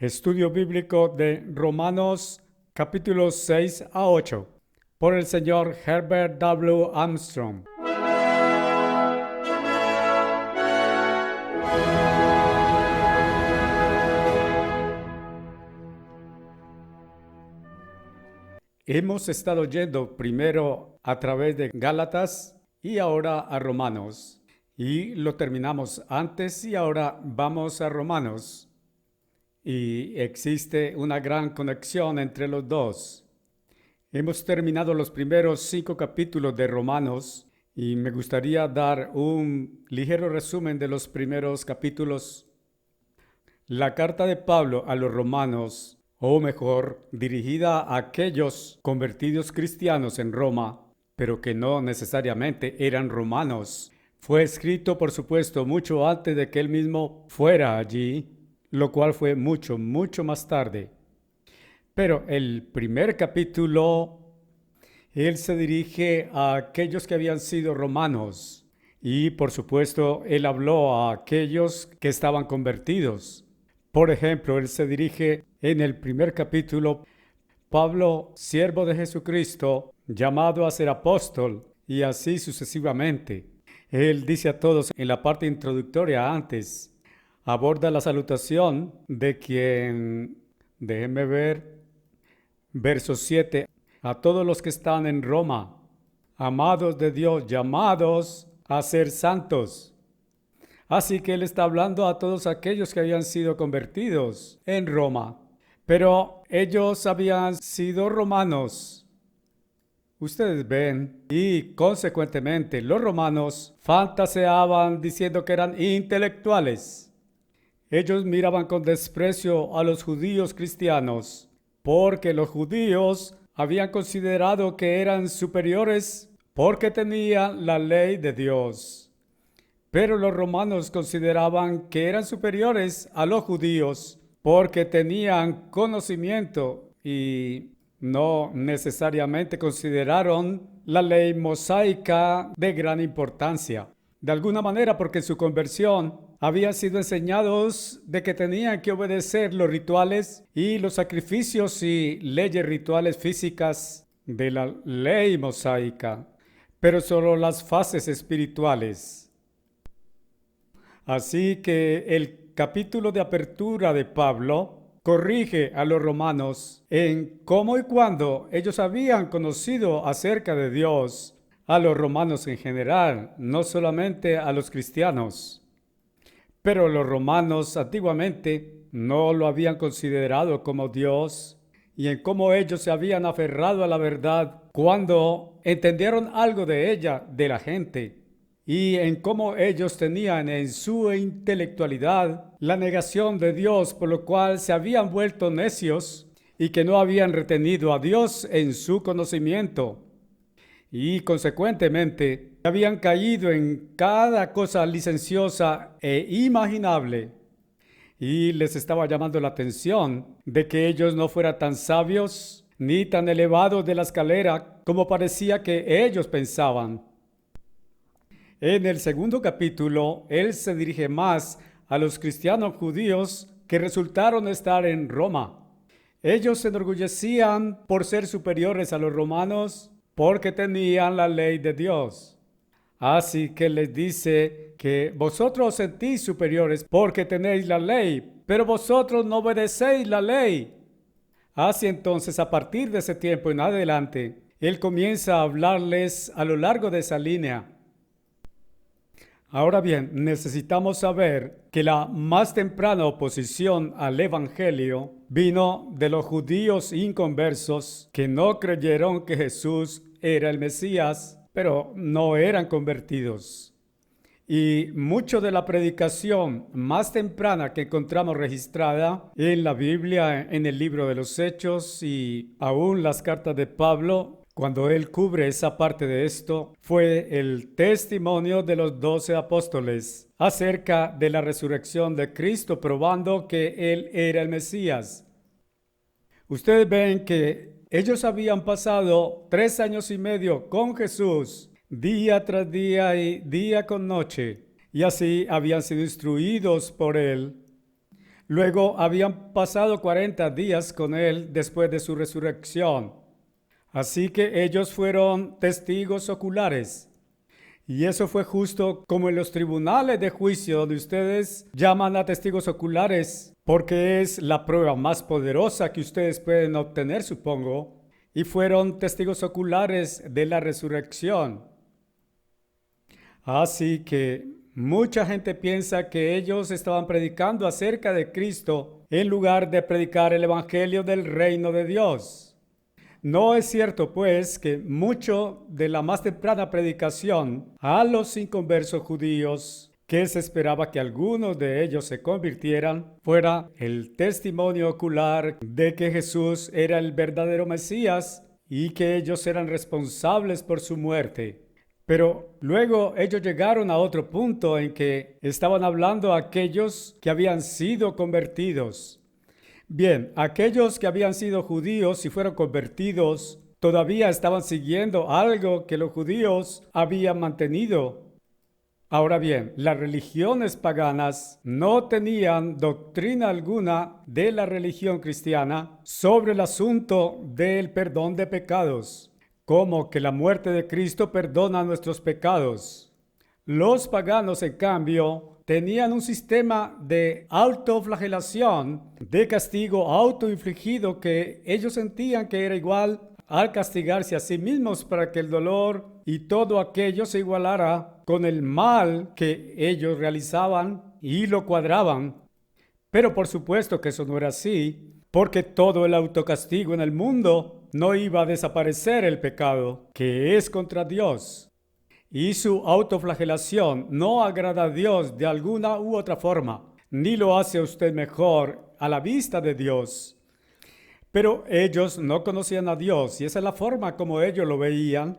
Estudio bíblico de Romanos capítulos 6 a 8 por el señor Herbert W. Armstrong. Hemos estado yendo primero a través de Gálatas y ahora a Romanos. Y lo terminamos antes y ahora vamos a Romanos. Y existe una gran conexión entre los dos. Hemos terminado los primeros 5 capítulos de Romanos y me gustaría dar un ligero resumen de los primeros capítulos. La carta de Pablo a los romanos, o mejor, dirigida a aquellos convertidos cristianos en Roma, pero que no necesariamente eran romanos, fue escrito, por supuesto, mucho antes de que él mismo fuera allí, lo cual fue mucho más tarde. Pero el primer capítulo, él se dirige a aquellos que habían sido romanos y, por supuesto, él habló a aquellos que estaban convertidos. Por ejemplo, él se dirige en el primer capítulo, Pablo, siervo de Jesucristo, llamado a ser apóstol, y así sucesivamente. Él dice a todos en la parte introductoria antes, aborda la salutación de quien, déjenme ver, verso 7, a todos los que están en Roma, amados de Dios, llamados a ser santos. Así que él está hablando a todos aquellos que habían sido convertidos en Roma, pero ellos habían sido romanos. Ustedes ven, y consecuentemente los romanos fantaseaban diciendo que eran intelectuales. Ellos miraban con desprecio a los judíos cristianos, porque los judíos habían considerado que eran superiores porque tenían la ley de Dios. Pero los romanos consideraban que eran superiores a los judíos porque tenían conocimiento y no necesariamente consideraron la ley mosaica de gran importancia. De alguna manera, porque en su conversión habían sido enseñados de que tenían que obedecer los rituales y los sacrificios y leyes rituales físicas de la ley mosaica, pero solo las fases espirituales. Así que el capítulo de apertura de Pablo corrige a los romanos en cómo y cuándo ellos habían conocido acerca de Dios, a los romanos en general, no solamente a los cristianos. Pero los romanos antiguamente no lo habían considerado como Dios y en cómo ellos se habían aferrado a la verdad cuando entendieron algo de ella, de la gente, y en cómo ellos tenían en su intelectualidad la negación de Dios, por lo cual se habían vuelto necios y que no habían retenido a Dios en su conocimiento. Y consecuentemente habían caído en cada cosa licenciosa e imaginable. Y les estaba llamando la atención de que ellos no fueran tan sabios ni tan elevados de la escalera como parecía que ellos pensaban. En el segundo capítulo, él se dirige más a los cristianos judíos que resultaron estar en Roma. Ellos se enorgullecían por ser superiores a los romanos porque tenían la ley de Dios. Así que les dice que vosotros os sentís superiores porque tenéis la ley, pero vosotros no obedecéis la ley. Así entonces, a partir de ese tiempo en adelante, él comienza a hablarles a lo largo de esa línea. Ahora bien, necesitamos saber que la más temprana oposición al Evangelio vino de los judíos inconversos que no creyeron que Jesús era el Mesías, pero no eran convertidos. Y mucho de la predicación más temprana que encontramos registrada en la Biblia, en el libro de los Hechos y aún las cartas de Pablo, cuando él cubre esa parte de esto, fue el testimonio de los 12 apóstoles acerca de la resurrección de Cristo, probando que él era el Mesías. Ustedes ven que ellos habían pasado 3 años y medio con Jesús, día tras día y día con noche, y así habían sido instruidos por él. Luego habían pasado 40 días con él después de su resurrección. Así que ellos fueron testigos oculares. Y eso fue justo como en los tribunales de juicio donde ustedes llaman a testigos oculares, porque es la prueba más poderosa que ustedes pueden obtener, supongo. Y fueron testigos oculares de la resurrección. Así que mucha gente piensa que ellos estaban predicando acerca de Cristo en lugar de predicar el evangelio del reino de Dios. No es cierto, pues, que mucho de la más temprana predicación a los inconversos judíos, que se esperaba que algunos de ellos se convirtieran, fuera el testimonio ocular de que Jesús era el verdadero Mesías y que ellos eran responsables por su muerte. Pero luego ellos llegaron a otro punto en que estaban hablando a aquellos que habían sido convertidos. Bien, aquellos que habían sido judíos y fueron convertidos todavía estaban siguiendo algo que los judíos habían mantenido. Ahora bien, las religiones paganas no tenían doctrina alguna de la religión cristiana sobre el asunto del perdón de pecados, como que la muerte de Cristo perdona nuestros pecados. Los paganos, en cambio, tenían un sistema de autoflagelación, de castigo autoinfligido que ellos sentían que era igual al castigarse a sí mismos para que el dolor y todo aquello se igualara con el mal que ellos realizaban y lo cuadraban. Pero por supuesto que eso no era así, porque todo el autocastigo en el mundo no iba a desaparecer el pecado, que es contra Dios. Y su autoflagelación no agrada a Dios de alguna u otra forma, ni lo hace a usted mejor a la vista de Dios. Pero ellos no conocían a Dios y esa es la forma como ellos lo veían.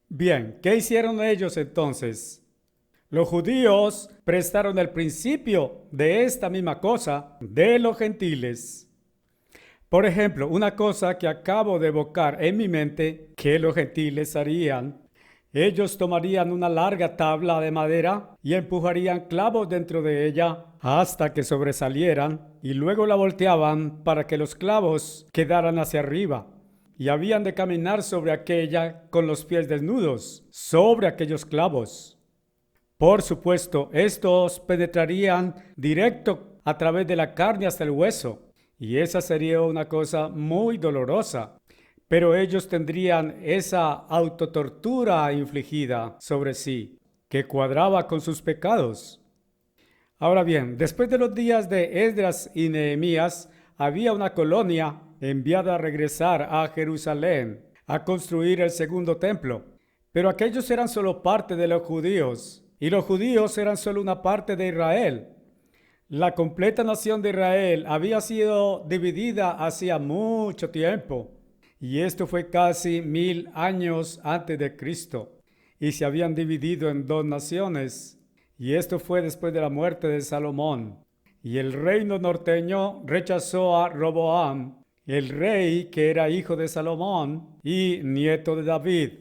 Bien, ¿qué hicieron ellos entonces? Los judíos prestaron el principio de esta misma cosa de los gentiles. Por ejemplo, una cosa que acabo de evocar en mi mente que los gentiles harían. Ellos tomarían una larga tabla de madera y empujarían clavos dentro de ella hasta que sobresalieran y luego la volteaban para que los clavos quedaran hacia arriba. Y habían de caminar sobre aquella con los pies desnudos, sobre aquellos clavos. Por supuesto, estos penetrarían directo a través de la carne hasta el hueso, y esa sería una cosa muy dolorosa. Pero ellos tendrían esa autotortura infligida sobre sí, que cuadraba con sus pecados. Ahora bien, después de los días de Esdras y Nehemías, había una colonia enviada a regresar a Jerusalén, a construir el segundo templo. Pero aquellos eran solo parte de los judíos, y los judíos eran solo una parte de Israel. La completa nación de Israel había sido dividida hacía mucho tiempo. Y esto fue casi 1000 años antes de Cristo. Y se habían dividido en dos naciones. Y esto fue después de la muerte de Salomón. Y el reino norteño rechazó a Roboam, el rey que era hijo de Salomón y nieto de David.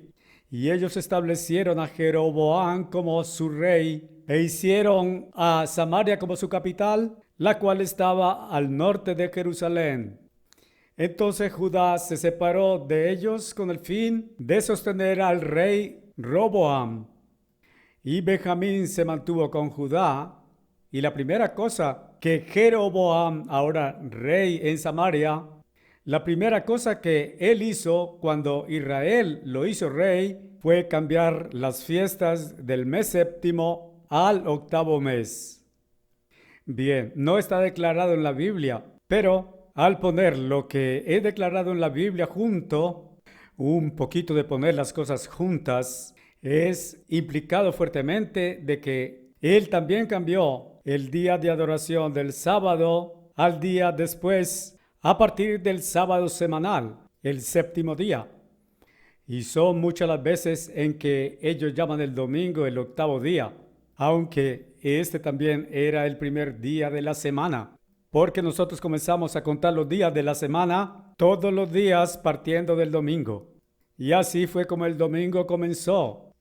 Y ellos establecieron a Jeroboam como su rey e hicieron a Samaria como su capital, la cual estaba al norte de Jerusalén. Entonces Judá se separó de ellos con el fin de sostener al rey Roboam. Y Benjamín se mantuvo con Judá. Y la primera cosa que Jeroboam, ahora rey en Samaria, la primera cosa que él hizo cuando Israel lo hizo rey fue cambiar las fiestas del mes séptimo al octavo mes. Bien, no está declarado en la Biblia, pero al poner lo que he declarado en la Biblia junto, un poquito de poner las cosas juntas, es implicado fuertemente de que él también cambió el día de adoración del sábado al día después, a partir del sábado semanal, el séptimo día. Y son muchas las veces en que ellos llaman el domingo el octavo día, aunque este también era el primer día de la semana. Porque nosotros comenzamos a contar los días de la semana, todos los días partiendo del domingo. Y así fue como el domingo comenzó.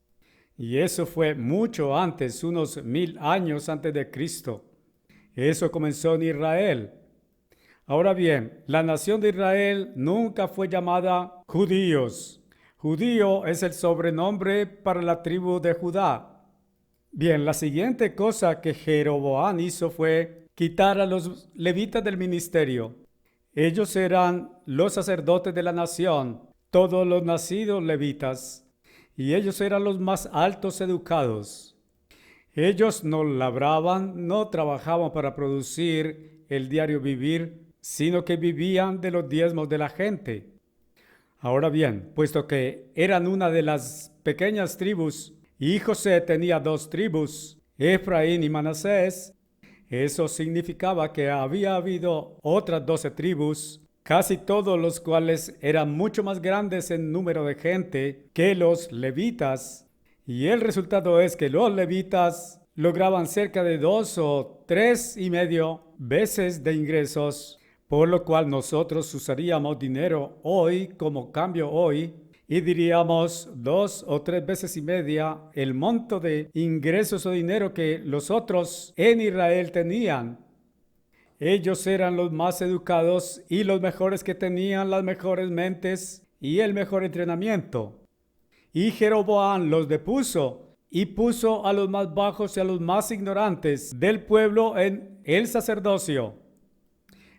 Y eso fue mucho antes, unos 1000 años antes de Cristo. Eso comenzó en Israel. Ahora bien, la nación de Israel nunca fue llamada judíos. Judío es el sobrenombre para la tribu de Judá. Bien, la siguiente cosa que Jeroboam hizo fue quitar a los levitas del ministerio. Ellos eran los sacerdotes de la nación, todos los nacidos levitas, y ellos eran los más altos educados. Ellos no labraban, no trabajaban para producir el diario vivir, sino que vivían de los diezmos de la gente. Ahora bien, puesto que eran una de las pequeñas tribus, y José tenía 2 tribus, Efraín y Manasés, eso significaba que había habido otras 12 tribus, casi todos los cuales eran mucho más grandes en número de gente que los levitas. Y el resultado es que los levitas lograban cerca de 2 o 3,5 veces de ingresos, por lo cual nosotros usaríamos dinero hoy como cambio hoy y diríamos 2 o 3 veces y media el monto de ingresos o dinero que los otros en Israel tenían. Ellos eran los más educados y los mejores que tenían las mejores mentes y el mejor entrenamiento. Y Jeroboam los depuso y puso a los más bajos y a los más ignorantes del pueblo en el sacerdocio.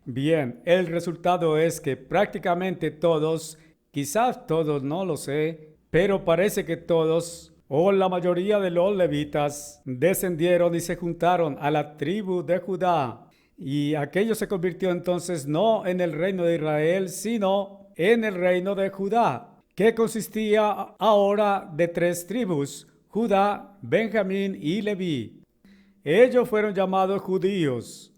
Bien, el resultado es que prácticamente todos, quizás todos, no lo sé, pero parece que todos o la mayoría de los levitas descendieron y se juntaron a la tribu de Judá. Y aquello se convirtió entonces no en el reino de Israel, sino en el reino de Judá, que consistía ahora de 3 tribus, Judá, Benjamín y Leví. Ellos fueron llamados judíos.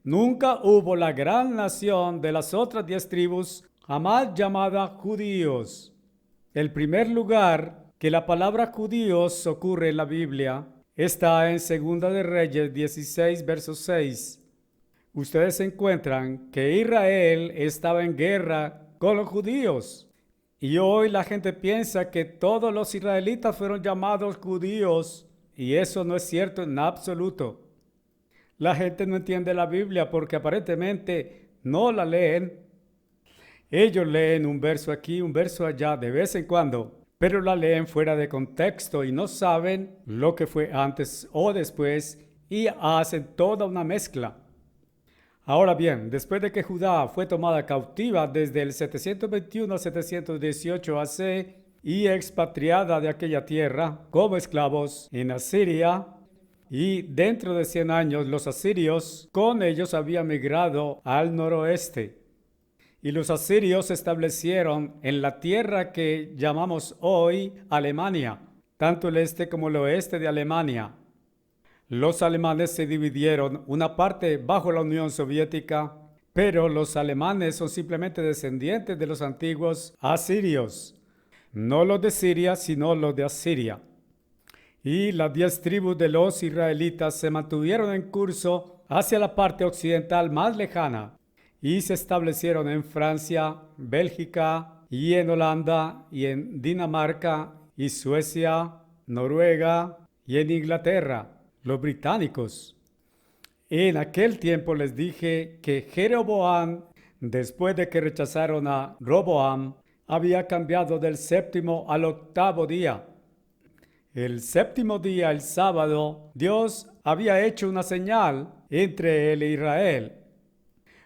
Nunca hubo la gran nación de las otras 10 tribus, jamás llamada judíos. El primer lugar que la palabra judíos ocurre en la Biblia está en 2 de Reyes 16, verso 6. Ustedes encuentran que Israel estaba en guerra con los judíos. Y hoy la gente piensa que todos los israelitas fueron llamados judíos, y eso no es cierto en absoluto. La gente no entiende la Biblia porque aparentemente no la leen. Ellos leen un verso aquí, un verso allá de vez en cuando, pero la leen fuera de contexto y no saben lo que fue antes o después y hacen toda una mezcla. Ahora bien, después de que Judá fue tomada cautiva desde el 721 al 718 AC y expatriada de aquella tierra como esclavos en Asiria, y dentro de 100 años los asirios con ellos habían migrado al noroeste. Y los asirios se establecieron en la tierra que llamamos hoy Alemania, tanto el este como el oeste de Alemania. Los alemanes se dividieron, una parte bajo la Unión Soviética, pero los alemanes son simplemente descendientes de los antiguos asirios, no los de Siria, sino los de Asiria. Y las 10 tribus de los israelitas se mantuvieron en curso hacia la parte occidental más lejana y se establecieron en Francia, Bélgica y en Holanda y en Dinamarca y Suecia, Noruega y en Inglaterra, los británicos. En aquel tiempo les dije que Jeroboam, después de que rechazaron a Roboam, había cambiado del 7º al 8º día. El 7º día, el sábado, Dios había hecho una señal entre él e Israel.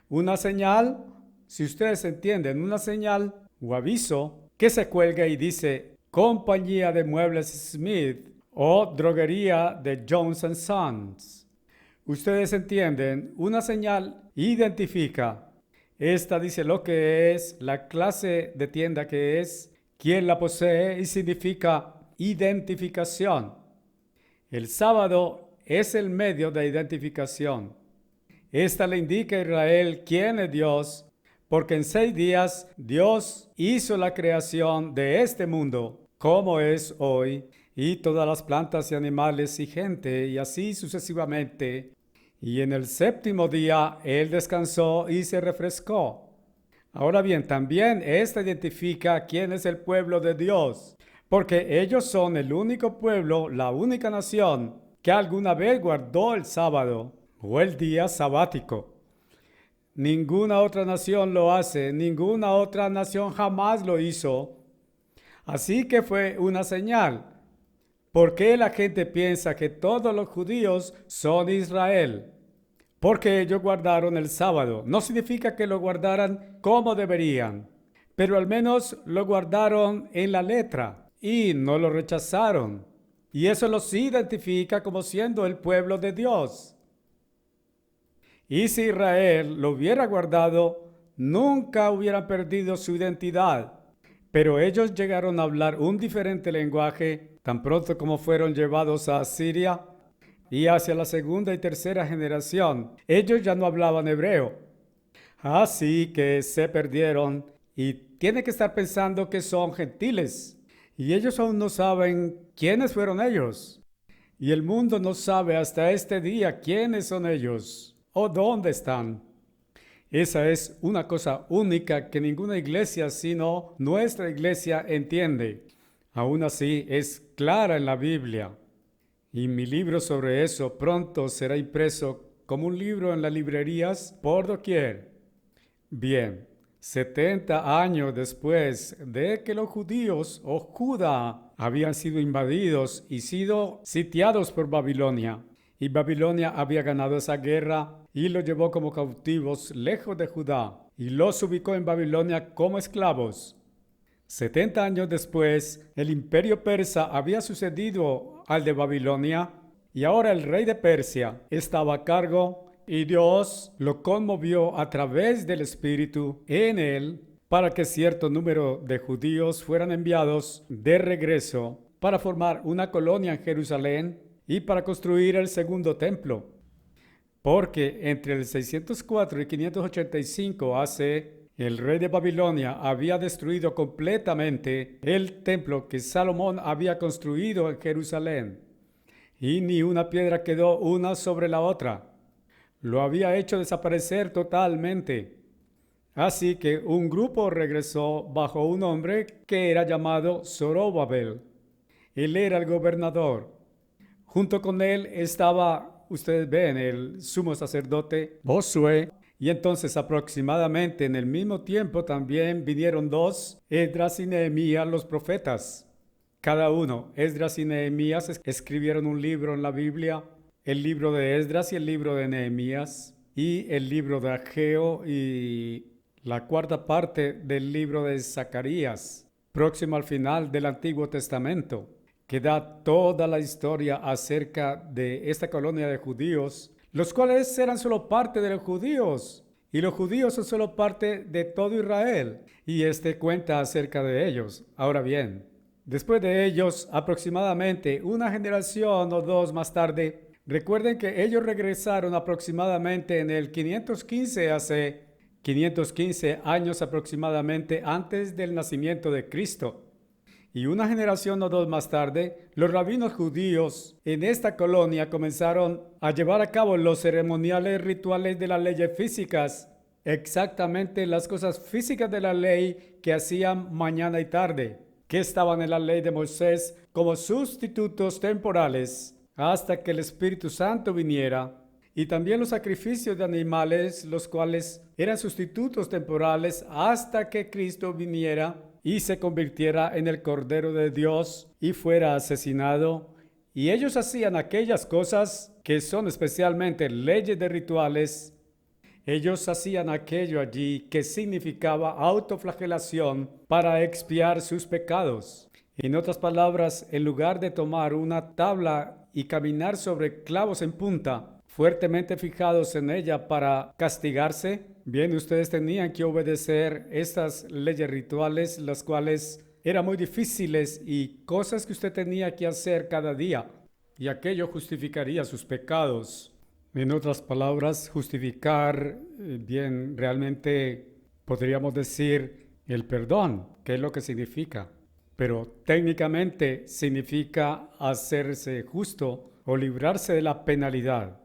Una señal, si ustedes entienden, una señal o aviso que se cuelga y dice Compañía de Muebles Smith o Droguería de Jones & Sons. Ustedes entienden, una señal identifica. Esta dice lo que es, la clase de tienda que es, quién la posee y significa identificación. El sábado es el medio de identificación. Esta le indica a Israel quién es Dios, porque en 6 días Dios hizo la creación de este mundo, como es hoy, y todas las plantas y animales y gente, y así sucesivamente. Y en el 7º día Él descansó y se refrescó. Ahora bien, también esta identifica quién es el pueblo de Dios, porque ellos son el único pueblo, la única nación que alguna vez guardó el sábado. o el día sabático. Ninguna otra nación lo hace, ninguna otra nación jamás lo hizo. Así que fue una señal. ¿Por qué la gente piensa que todos los judíos son Israel? Porque ellos guardaron el sábado. No significa que lo guardaran como deberían, pero al menos lo guardaron en la letra y no lo rechazaron. Y eso los identifica como siendo el pueblo de Dios. Y si Israel lo hubiera guardado, nunca hubieran perdido su identidad. Pero ellos llegaron a hablar un diferente lenguaje tan pronto como fueron llevados a Asiria, y hacia la segunda y tercera generación, ellos ya no hablaban hebreo. Así que se perdieron y tienen que estar pensando que son gentiles. Y ellos aún no saben quiénes fueron ellos. Y el mundo no sabe hasta este día quiénes son ellos o dónde están. Esa es una cosa única que ninguna iglesia sino nuestra iglesia entiende. Aún así es clara en la Biblia. Y mi libro sobre eso pronto será impreso como un libro en las librerías por doquier. Bien, 70 años después de que los judíos o Judá habían sido invadidos y sido sitiados por Babilonia, y Babilonia había ganado esa guerra y los llevó como cautivos lejos de Judá y los ubicó en Babilonia como esclavos. 70 años después, el imperio persa había sucedido al de Babilonia y ahora el rey de Persia estaba a cargo y Dios lo conmovió a través del Espíritu en él para que cierto número de judíos fueran enviados de regreso para formar una colonia en Jerusalén y para construir el segundo templo. Porque entre el 604 y 585 AC, el rey de Babilonia había destruido completamente el templo que Salomón había construido en Jerusalén, y ni una piedra quedó una sobre la otra. Lo había hecho desaparecer totalmente. Así que un grupo regresó bajo un hombre que era llamado Zorobabel. Él era el gobernador. Junto con él estaba, ustedes ven, el sumo sacerdote Josué. Y entonces aproximadamente en el mismo tiempo también vinieron dos, Esdras y Nehemías, los profetas. Cada uno, Esdras y Nehemías, escribieron un libro en la Biblia, el libro de Esdras y el libro de Nehemías, y el libro de Ageo y la cuarta parte del libro de Zacarías, próximo al final del Antiguo Testamento, que da toda la historia acerca de esta colonia de judíos, los cuales eran solo parte de los judíos, y los judíos son solo parte de todo Israel, y cuenta acerca de ellos. Ahora bien, después de ellos, aproximadamente una generación o dos más tarde, recuerden que ellos regresaron aproximadamente en el 515 AC, 515 años aproximadamente antes del nacimiento de Cristo. Y una generación o dos más tarde, los rabinos judíos en esta colonia comenzaron a llevar a cabo los ceremoniales rituales de las leyes físicas, exactamente las cosas físicas de la ley que hacían mañana y tarde, que estaban en la ley de Moisés como sustitutos temporales hasta que el Espíritu Santo viniera, y también los sacrificios de animales, los cuales eran sustitutos temporales hasta que Cristo viniera y se convirtiera en el Cordero de Dios y fuera asesinado. Y ellos hacían aquellas cosas que son especialmente leyes de rituales. Ellos hacían aquello allí que significaba autoflagelación para expiar sus pecados. En otras palabras, en lugar de tomar una tabla y caminar sobre clavos en punta, fuertemente fijados en ella para castigarse, bien, ustedes tenían que obedecer estas leyes rituales, las cuales eran muy difíciles y cosas que usted tenía que hacer cada día, y aquello justificaría sus pecados. En otras palabras, justificar, bien, realmente podríamos decir el perdón, que es lo que significa, pero técnicamente significa hacerse justo o librarse de la penalidad.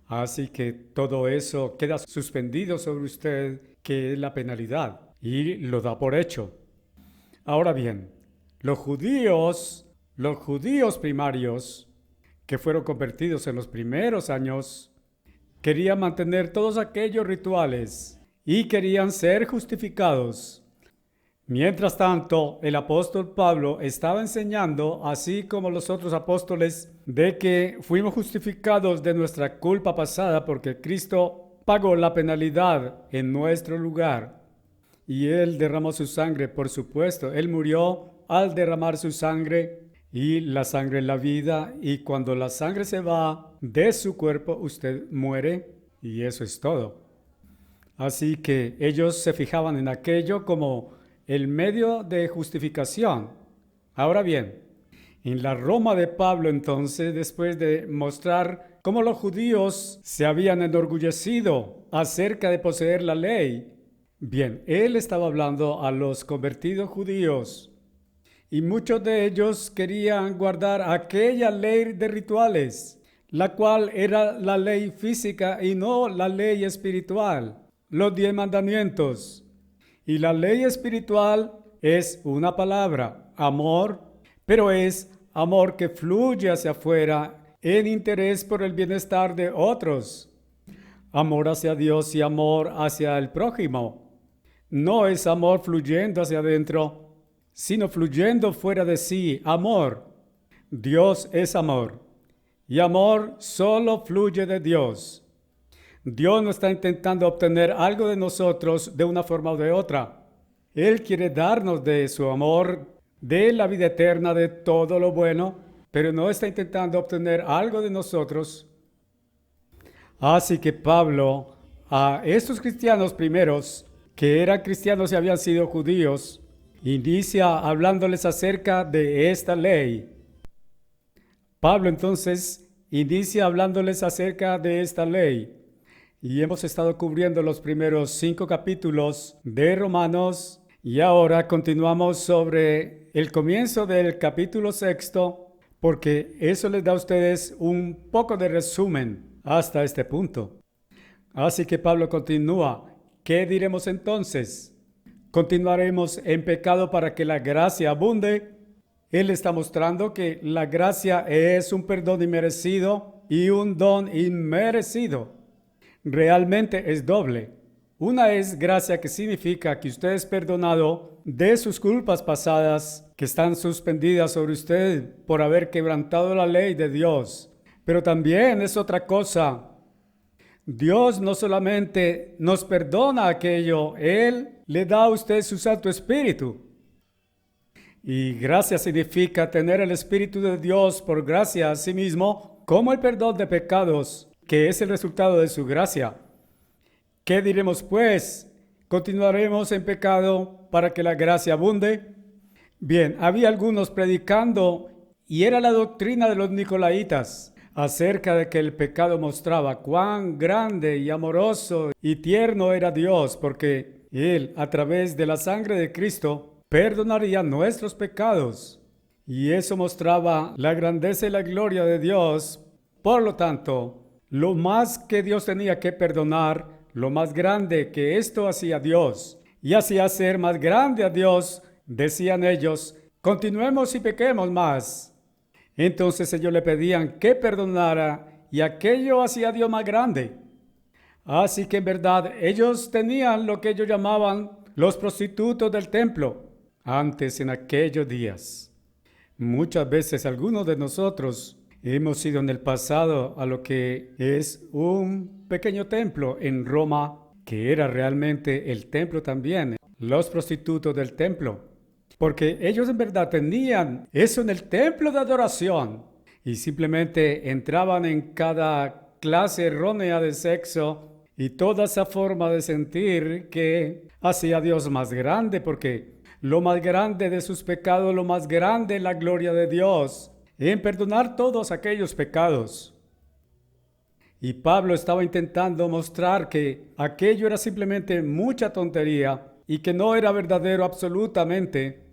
Así que todo eso queda suspendido sobre usted, que es la penalidad, y lo da por hecho. Ahora bien, los judíos primarios, que fueron convertidos en los primeros años, querían mantener todos aquellos rituales y querían ser justificados. Mientras tanto, el apóstol Pablo estaba enseñando, así como los otros apóstoles, de que fuimos justificados de nuestra culpa pasada porque Cristo pagó la penalidad en nuestro lugar. Y Él derramó su sangre, por supuesto. Él murió al derramar su sangre, y la sangre es la vida, y cuando la sangre se va de su cuerpo, usted muere, y eso es todo. Así que ellos se fijaban en aquello como el medio de justificación. Ahora bien, en la Roma de Pablo entonces, después de mostrar cómo los judíos se habían enorgullecido acerca de poseer la ley, bien, él estaba hablando a los convertidos judíos y muchos de ellos querían guardar aquella ley de rituales, la cual era la ley física y no la ley espiritual, los 10 mandamientos. Y la ley espiritual es una palabra, amor, pero es amor que fluye hacia afuera en interés por el bienestar de otros. Amor hacia Dios y amor hacia el prójimo. No es amor fluyendo hacia adentro, sino fluyendo fuera de sí, amor. Dios es amor, y amor solo fluye de Dios. Dios no está intentando obtener algo de nosotros de una forma o de otra. Él quiere darnos de su amor, de la vida eterna, de todo lo bueno, pero no está intentando obtener algo de nosotros. Así que Pablo, a estos cristianos primeros, que eran cristianos y habían sido judíos, inicia hablándoles acerca de esta ley. Pablo entonces inicia hablándoles acerca de esta ley. Y hemos estado cubriendo los primeros 5 capítulos de Romanos y ahora continuamos sobre el comienzo del capítulo 6, porque eso les da a ustedes un poco de resumen hasta este punto. Así que Pablo continúa. ¿Qué diremos entonces? ¿Continuaremos en pecado para que la gracia abunde? Él está mostrando que la gracia es un perdón inmerecido y un don inmerecido. Realmente es doble. Una es gracia, que significa que usted es perdonado de sus culpas pasadas que están suspendidas sobre usted por haber quebrantado la ley de Dios. Pero también es otra cosa. Dios no solamente nos perdona aquello, Él le da a usted su Santo Espíritu. Y gracia significa tener el Espíritu de Dios por gracia a sí mismo, como el perdón de pecados, que es el resultado de su gracia. ¿Qué diremos pues? ¿Continuaremos en pecado para que la gracia abunde? Bien, había algunos predicando, y era la doctrina de los nicolaitas, acerca de que el pecado mostraba cuán grande y amoroso y tierno era Dios, porque Él, a través de la sangre de Cristo, perdonaría nuestros pecados. Y eso mostraba la grandeza y la gloria de Dios. Por lo tanto, lo más que Dios tenía que perdonar, lo más grande que esto hacía Dios, y hacía ser más grande a Dios, decían ellos, continuemos y pequemos más. Entonces ellos le pedían que perdonara, y aquello hacía a Dios más grande. Así que en verdad ellos tenían lo que ellos llamaban los prostitutos del templo, antes en aquellos días. Muchas veces algunos de nosotros hemos ido en el pasado a lo que es un pequeño templo en Roma, que era realmente el templo también, los prostitutos del templo, porque ellos en verdad tenían eso en el templo de adoración y simplemente entraban en cada clase errónea de sexo y toda esa forma de sentir que hacía a Dios más grande, porque lo más grande de sus pecados, lo más grande es la gloria de Dios en perdonar todos aquellos pecados. Y Pablo estaba intentando mostrar que aquello era simplemente mucha tontería y que no era verdadero absolutamente.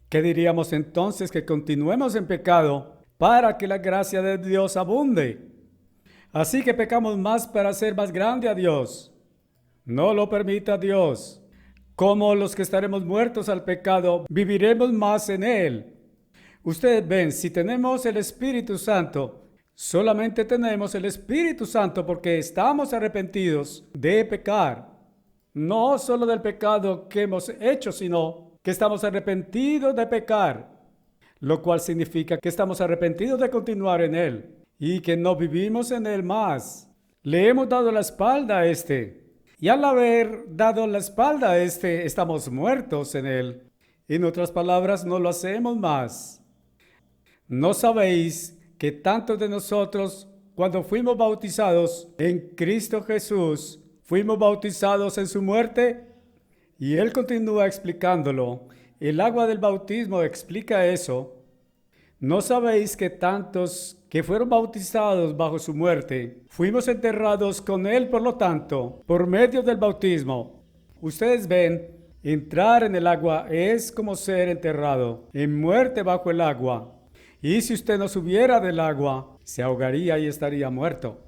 ¿Qué diríamos entonces? Que continuemos en pecado para que la gracia de Dios abunde. Así que pecamos más para hacer más grande a Dios. No lo permita Dios. Como los que estaremos muertos al pecado, viviremos más en Él. Ustedes ven, si tenemos el Espíritu Santo, Solamente tenemos el Espíritu Santo porque estamos arrepentidos de pecar. No solo del pecado que hemos hecho, sino que estamos arrepentidos de pecar, lo cual significa que estamos arrepentidos de continuar en él y que no vivimos en él más. Le hemos dado la espalda a este, y al haber dado la espalda a este, estamos muertos en él. En otras palabras, no lo hacemos más. ¿No sabéis que tantos de nosotros, cuando fuimos bautizados en Cristo Jesús, fuimos bautizados en su muerte? Y él continúa explicándolo. El agua del bautismo explica eso. ¿No sabéis que tantos que fueron bautizados bajo su muerte, fuimos enterrados con él, por lo tanto, por medio del bautismo? Ustedes ven, entrar en el agua es como ser enterrado en muerte bajo el agua. Y si usted no subiera del agua, se ahogaría y estaría muerto.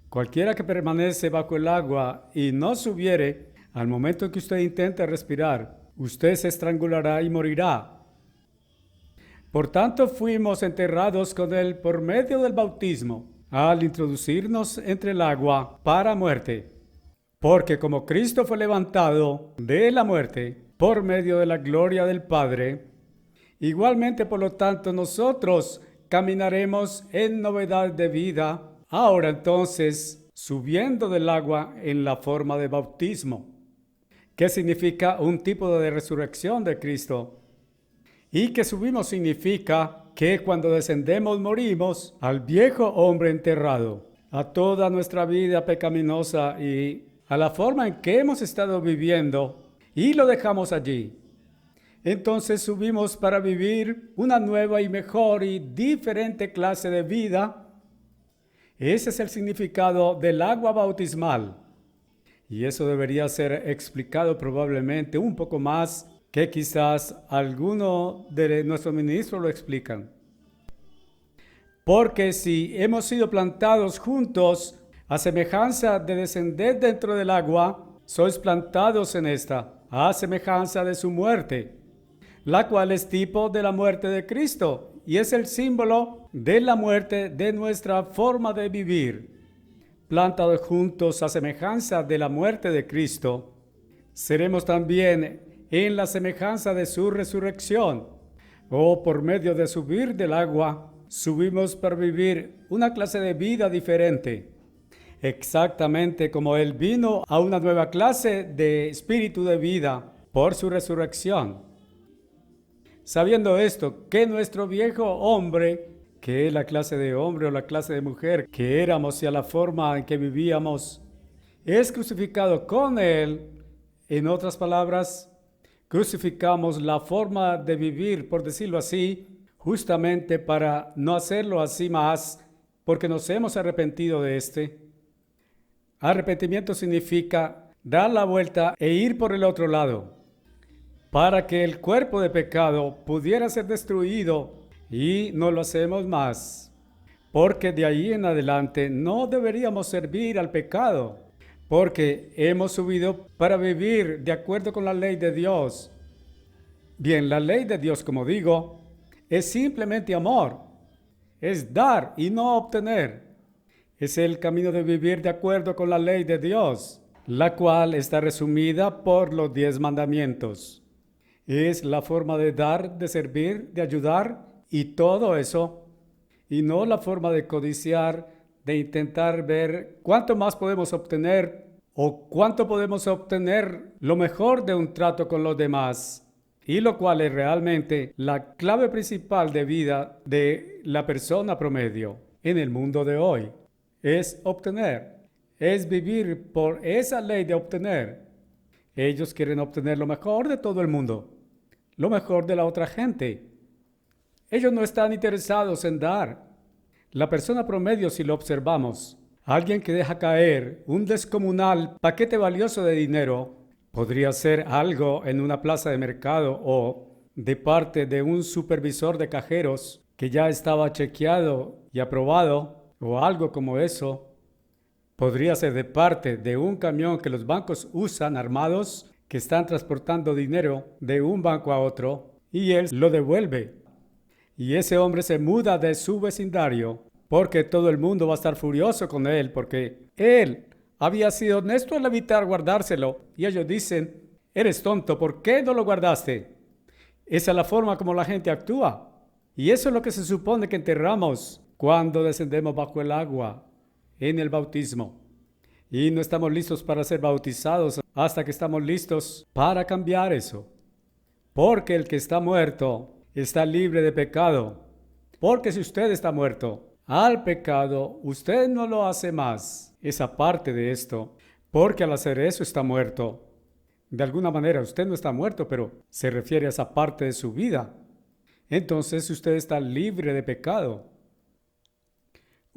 Cualquiera que permanece bajo el agua y no subiere, al momento en que usted intente respirar, usted se estrangulará y morirá. Por tanto, fuimos enterrados con él por medio del bautismo, al introducirnos entre el agua para muerte. Porque como Cristo fue levantado de la muerte por medio de la gloria del Padre, igualmente por lo tanto nosotros caminaremos en novedad de vida, ahora entonces subiendo del agua en la forma de bautismo, que significa un tipo de resurrección de Cristo. Y que subimos significa que cuando descendemos morimos al viejo hombre enterrado, a toda nuestra vida pecaminosa y a la forma en que hemos estado viviendo, y lo dejamos allí. Entonces subimos para vivir una nueva y mejor y diferente clase de vida. Ese es el significado del agua bautismal. Y eso debería ser explicado probablemente un poco más que quizás alguno de nuestros ministros lo explican. Porque si hemos sido plantados juntos a semejanza de descender dentro del agua, sois plantados en esta, a semejanza de su muerte, la cual es tipo de la muerte de Cristo y es el símbolo de la muerte de nuestra forma de vivir. Plantados juntos a semejanza de la muerte de Cristo, seremos también en la semejanza de su resurrección, o por medio de subir del agua, subimos para vivir una clase de vida diferente, exactamente como Él vino a una nueva clase de espíritu de vida por su resurrección. Sabiendo esto, que nuestro viejo hombre, que es la clase de hombre o la clase de mujer que éramos y a la forma en que vivíamos, es crucificado con Él. En otras palabras, crucificamos la forma de vivir, por decirlo así, justamente para no hacerlo así más, porque nos hemos arrepentido de este. Arrepentimiento significa dar la vuelta e ir por el otro lado, para que el cuerpo de pecado pudiera ser destruido y no lo hacemos más, porque de ahí en adelante no deberíamos servir al pecado, porque hemos subido para vivir de acuerdo con la ley de Dios. Bien, la ley de Dios, como digo, es simplemente amor, es dar y no obtener. Es el camino de vivir de acuerdo con la ley de Dios, la cual está resumida por los 10 mandamientos. Es la forma de dar, de servir, de ayudar y todo eso, y no la forma de codiciar, de intentar ver cuánto más podemos obtener o cuánto podemos obtener lo mejor de un trato con los demás. Y lo cual es realmente la clave principal de vida de la persona promedio en el mundo de hoy. Es obtener, es vivir por esa ley de obtener. Ellos quieren obtener lo mejor de todo el mundo, lo mejor de la otra gente. Ellos no están interesados en dar. La persona promedio, si lo observamos, alguien que deja caer un descomunal paquete valioso de dinero, podría ser algo en una plaza de mercado o de parte de un supervisor de cajeros que ya estaba chequeado y aprobado o algo como eso. Podría ser de parte de un camión que los bancos usan armados que están transportando dinero de un banco a otro y él lo devuelve. y ese hombre se muda de su vecindario porque todo el mundo va a estar furioso con él porque él había sido honesto al evitar guardárselo y ellos dicen, eres tonto, ¿por qué no lo guardaste? Esa es la forma como la gente actúa y eso es lo que se supone que enterramos cuando descendemos bajo el agua en el bautismo. Y no estamos listos para ser bautizados hasta que estamos listos para cambiar eso. Porque el que está muerto está libre de pecado. Porque si usted está muerto al pecado, usted no lo hace más. Esa parte de esto. Porque al hacer eso está muerto. De alguna manera usted no está muerto, pero se refiere a esa parte de su vida. Entonces usted está libre de pecado.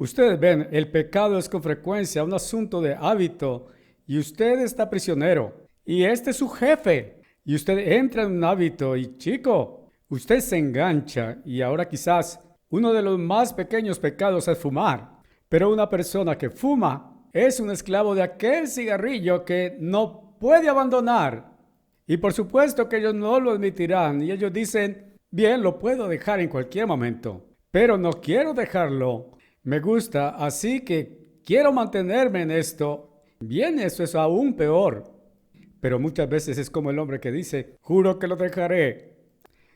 Ustedes ven, el pecado es con frecuencia un asunto de hábito y usted está prisionero y este es su jefe y usted entra en un hábito y chico, usted se engancha y ahora quizás uno de los más pequeños pecados es fumar, pero una persona que fuma es un esclavo de aquel cigarrillo que no puede abandonar y por supuesto que ellos no lo admitirán y ellos dicen, bien, lo puedo dejar en cualquier momento, pero no quiero dejarlo. Me gusta, así que quiero mantenerme en esto. Bien, eso es aún peor. Pero muchas veces es como el hombre que dice, juro que lo dejaré.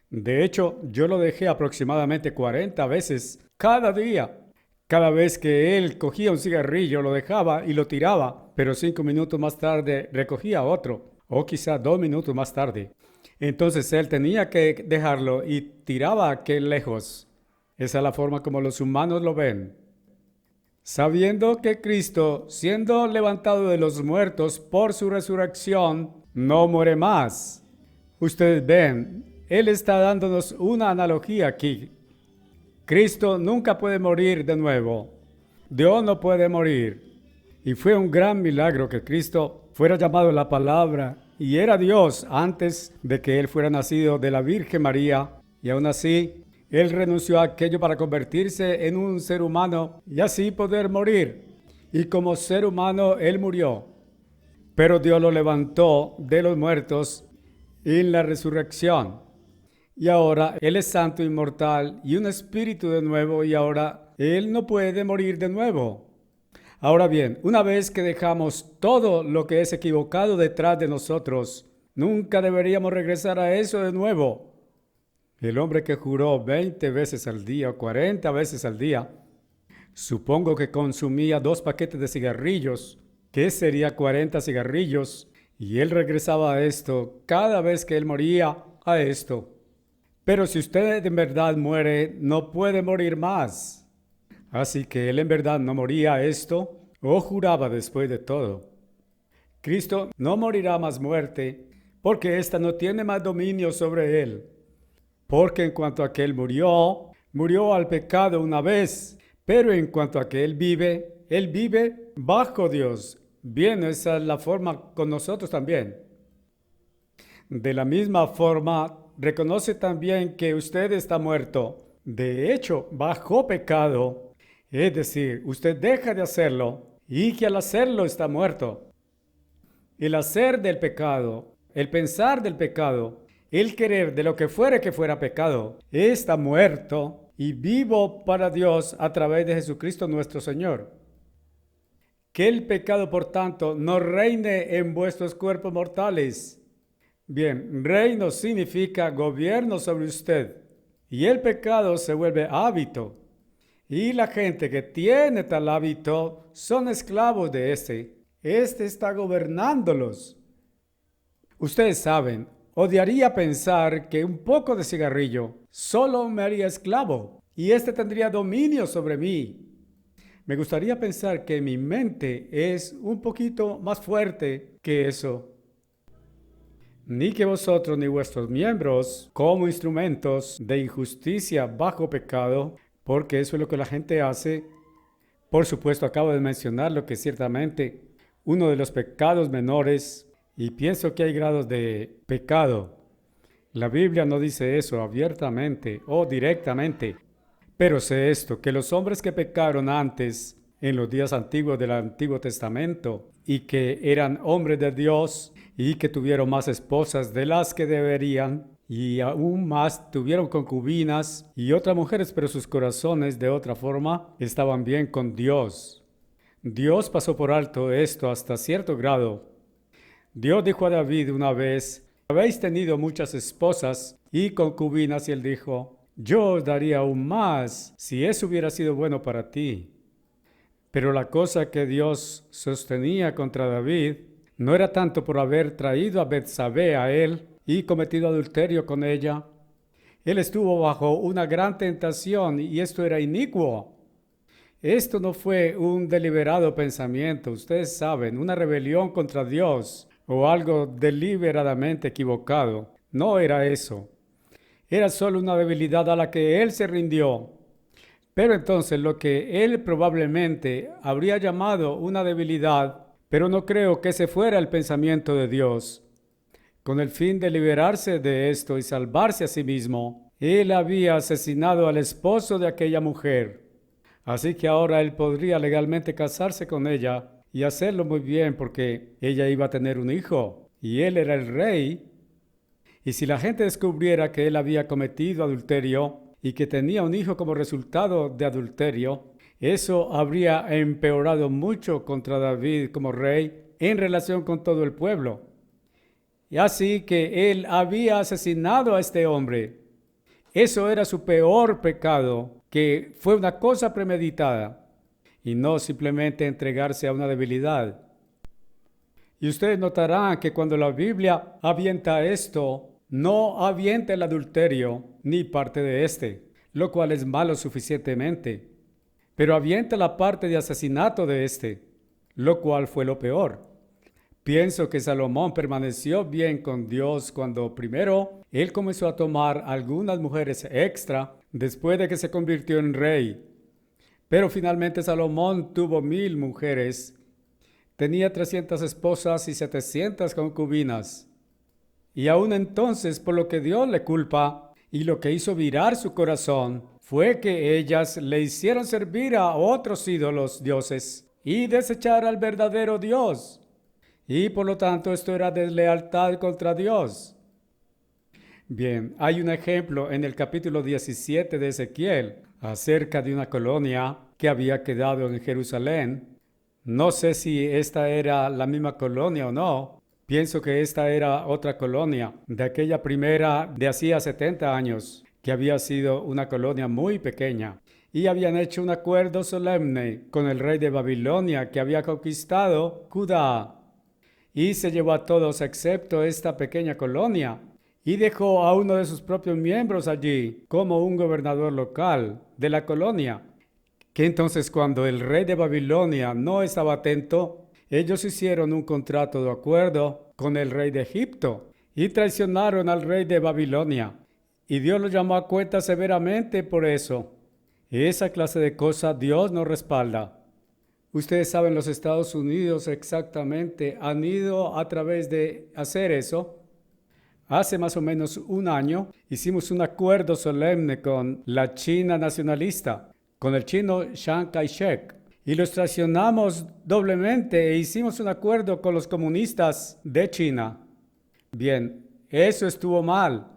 De hecho, yo lo dejé aproximadamente 40 veces cada día. Cada vez que él cogía un cigarrillo, lo dejaba y lo tiraba, pero 5 minutos más tarde recogía otro, o quizá 2 minutos más tarde. Entonces él tenía que dejarlo y tiraba aquel lejos. Esa es la forma como los humanos lo ven. Sabiendo que Cristo, siendo levantado de los muertos por su resurrección, no muere más. Ustedes ven, Él está dándonos una analogía aquí. Cristo nunca puede morir de nuevo. Dios no puede morir. Y fue un gran milagro que Cristo fuera llamado la palabra y era Dios antes de que Él fuera nacido de la Virgen María. Y aún así, Él renunció a aquello para convertirse en un ser humano y así poder morir. Y como ser humano, Él murió. Pero Dios lo levantó de los muertos en la resurrección. Y ahora Él es santo, inmortal y un espíritu de nuevo y ahora Él no puede morir de nuevo. Ahora bien, una vez que dejamos todo lo que es equivocado detrás de nosotros, nunca deberíamos regresar a eso de nuevo. El hombre que juró 20 veces al día o 40 veces al día, supongo que consumía 2 paquetes de cigarrillos, que sería 40 cigarrillos, y él regresaba a esto cada vez que él moría a esto. Pero si usted en verdad muere, no puede morir más. Así que él en verdad no moría a esto o juraba después de todo. Cristo no morirá más muerte porque ésta no tiene más dominio sobre él. Porque en cuanto a que Él murió al pecado una vez, pero en cuanto a que Él vive bajo Dios. Bien, esa es la forma con nosotros también. De la misma forma, reconoce también que usted está muerto. De hecho, bajo pecado. Es decir, usted deja de hacerlo y que al hacerlo está muerto. El hacer del pecado, el pensar del pecado, el querer de lo que fuera pecado, está muerto y vivo para Dios a través de Jesucristo nuestro Señor. Que el pecado, por tanto, no reine en vuestros cuerpos mortales. Bien, reino significa gobierno sobre usted. Y el pecado se vuelve hábito. Y la gente que tiene tal hábito son esclavos de este. Este está gobernándolos. Ustedes saben, odiaría pensar que un poco de cigarrillo solo me haría esclavo y este tendría dominio sobre mí. Me gustaría pensar que mi mente es un poquito más fuerte que eso. Ni que vosotros ni vuestros miembros como instrumentos de injusticia bajo pecado, porque eso es lo que la gente hace. Por supuesto, acabo de mencionar lo que ciertamente uno de los pecados menores, y pienso que hay grados de pecado. La Biblia no dice eso abiertamente o directamente, pero sé esto, que los hombres que pecaron antes, en los días antiguos del Antiguo Testamento, y que eran hombres de Dios y que tuvieron más esposas de las que deberían, y aún más tuvieron concubinas y otras mujeres, pero sus corazones de otra forma estaban bien con Dios. Dios pasó por alto esto hasta cierto grado. Dios dijo a David una vez: habéis tenido muchas esposas y concubinas, y él dijo: yo os daría aún más si eso hubiera sido bueno para ti. Pero la cosa que Dios sostenía contra David no era tanto por haber traído a Betsabé a él y cometido adulterio con ella. Él estuvo bajo una gran tentación y esto era inicuo. Esto no fue un deliberado pensamiento, ustedes saben, una rebelión contra Dios o algo deliberadamente equivocado. No era eso. Era solo una debilidad a la que él se rindió. Pero entonces lo que él probablemente habría llamado una debilidad, pero no creo que ese fuera el pensamiento de Dios. Con el fin de liberarse de esto y salvarse a sí mismo, él había asesinado al esposo de aquella mujer. Así que ahora él podría legalmente casarse con ella y hacerlo muy bien porque ella iba a tener un hijo y él era el rey. Y si la gente descubriera que él había cometido adulterio y que tenía un hijo como resultado de adulterio, eso habría empeorado mucho contra David como rey en relación con todo el pueblo. Y así que él había asesinado a este hombre. Eso era su peor pecado, que fue una cosa premeditada y no simplemente entregarse a una debilidad. Y ustedes notarán que cuando la Biblia avienta esto, no avienta el adulterio ni parte de este, lo cual es malo suficientemente, pero avienta la parte de asesinato de este, lo cual fue lo peor. Pienso que Salomón permaneció bien con Dios cuando primero él comenzó a tomar algunas mujeres extra después de que se convirtió en rey. Pero finalmente Salomón tuvo 1000 mujeres, tenía 300 esposas y 700 concubinas. Y aún entonces, por lo que Dios le culpa y lo que hizo virar su corazón, fue que ellas le hicieron servir a otros ídolos dioses y desechar al verdadero Dios. Y por lo tanto esto era deslealtad contra Dios. Bien, hay un ejemplo en el capítulo 17 de Ezequiel acerca de una colonia que había quedado en Jerusalén. No sé si esta era la misma colonia o no. Pienso que esta era otra colonia de aquella primera de hacía 70 años, que había sido una colonia muy pequeña. Y habían hecho un acuerdo solemne con el rey de Babilonia que había conquistado Judá. Y se llevó a todos excepto esta pequeña colonia y dejó a uno de sus propios miembros allí como un gobernador local de la colonia. Que entonces cuando el rey de Babilonia no estaba atento, ellos hicieron un contrato de acuerdo con el rey de Egipto y traicionaron al rey de Babilonia. Y Dios los llamó a cuenta severamente por eso. Esa clase de cosas Dios no respalda. Ustedes saben, los Estados Unidos exactamente han ido a través de hacer eso. Hace más o menos un año hicimos un acuerdo solemne con la China nacionalista, con el chino Chiang Kai-shek, y los traicionamos doblemente e hicimos un acuerdo con los comunistas de China. Bien, eso estuvo mal.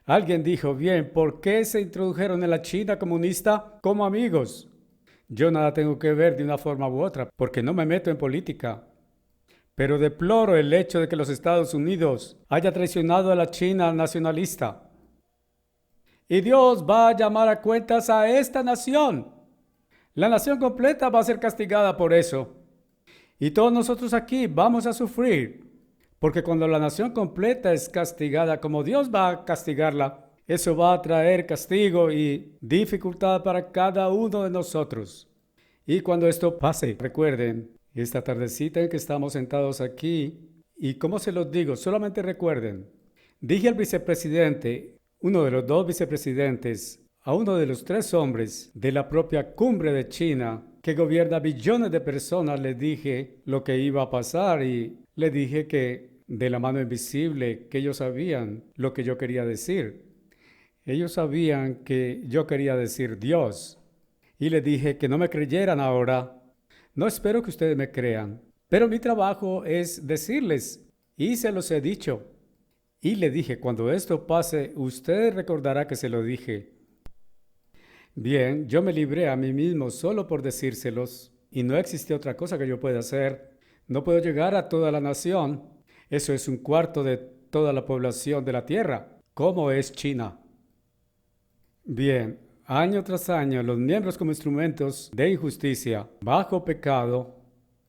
Alguien dijo: bien, ¿por qué se introdujeron en la China comunista como amigos? Yo nada tengo que ver de una forma u otra, porque no me meto en política. Pero deploro el hecho de que los Estados Unidos haya traicionado a la China nacionalista. Y Dios va a llamar a cuentas a esta nación. La nación completa va a ser castigada por eso. Y todos nosotros aquí vamos a sufrir. Porque cuando la nación completa es castigada como Dios va a castigarla, eso va a traer castigo y dificultad para cada uno de nosotros. Y cuando esto pase, recuerden, esta tardecita en que estamos sentados aquí, y como se los digo, solamente recuerden, dije al vicepresidente, uno de los 2 vicepresidentes, a uno de los 3 hombres de la propia cumbre de China, que gobierna billones de personas, le dije lo que iba a pasar y le dije que de la mano invisible, que ellos sabían lo que yo quería decir. Ellos sabían que yo quería decir Dios. Y les dije que no me creyeran ahora. No espero que ustedes me crean, pero mi trabajo es decirles, y se los he dicho. Y le dije, cuando esto pase, usted recordará que se lo dije. Bien, yo me libré a mí mismo solo por decírselos, y no existe otra cosa que yo pueda hacer. No puedo llegar a toda la nación. Eso es un cuarto de toda la población de la tierra, como es China. Bien, año tras año, los miembros como instrumentos de injusticia, bajo pecado,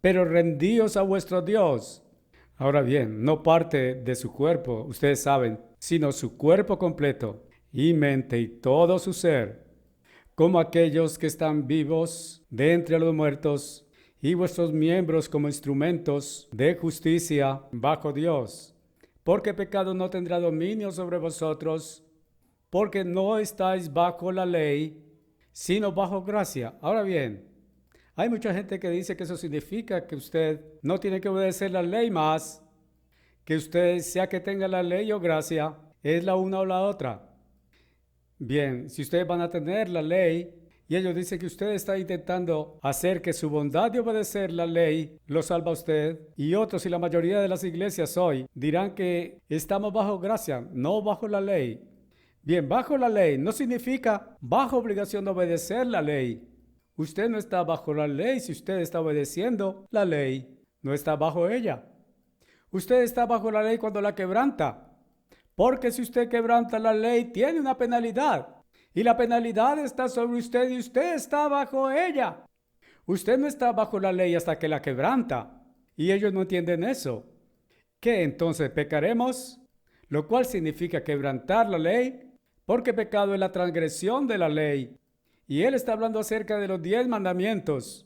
pero rendíos a vuestro Dios. Ahora bien, no parte de su cuerpo, ustedes saben, sino su cuerpo completo, y mente y todo su ser, como aquellos que están vivos de entre los muertos, y vuestros miembros como instrumentos de justicia bajo Dios. Porque pecado no tendrá dominio sobre vosotros, porque no estáis bajo la ley, sino bajo gracia. Ahora bien, hay mucha gente que dice que eso significa que usted no tiene que obedecer la ley más, que usted, sea que tenga la ley o gracia, es la una o la otra. Bien, si ustedes van a tener la ley y ellos dicen que usted está intentando hacer que su bondad de obedecer la ley lo salva a usted, y otros y la mayoría de las iglesias hoy dirán que estamos bajo gracia, no bajo la ley. Bien, bajo la ley no significa bajo obligación de obedecer la ley. Usted no está bajo la ley si usted está obedeciendo la ley, no está bajo ella. Usted está bajo la ley cuando la quebranta, porque si usted quebranta la ley tiene una penalidad, y la penalidad está sobre usted y usted está bajo ella. Usted no está bajo la ley hasta que la quebranta, y ellos no entienden eso. ¿Qué entonces pecaremos? Lo cual significa quebrantar la ley, porque pecado es la transgresión de la ley. Y él está hablando acerca de los 10 mandamientos.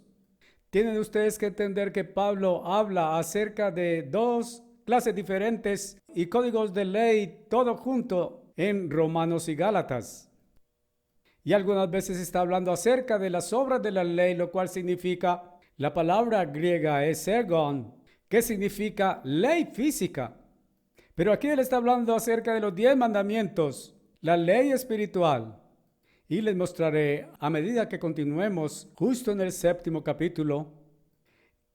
Tienen ustedes que entender que Pablo habla acerca de 2 clases diferentes y códigos de ley, todo junto en Romanos y Gálatas. Y algunas veces está hablando acerca de las obras de la ley, lo cual significa, la palabra griega es ergon, que significa ley física. Pero aquí él está hablando acerca de los 10 mandamientos, la ley espiritual. Y les mostraré, a medida que continuemos justo en el 7º capítulo,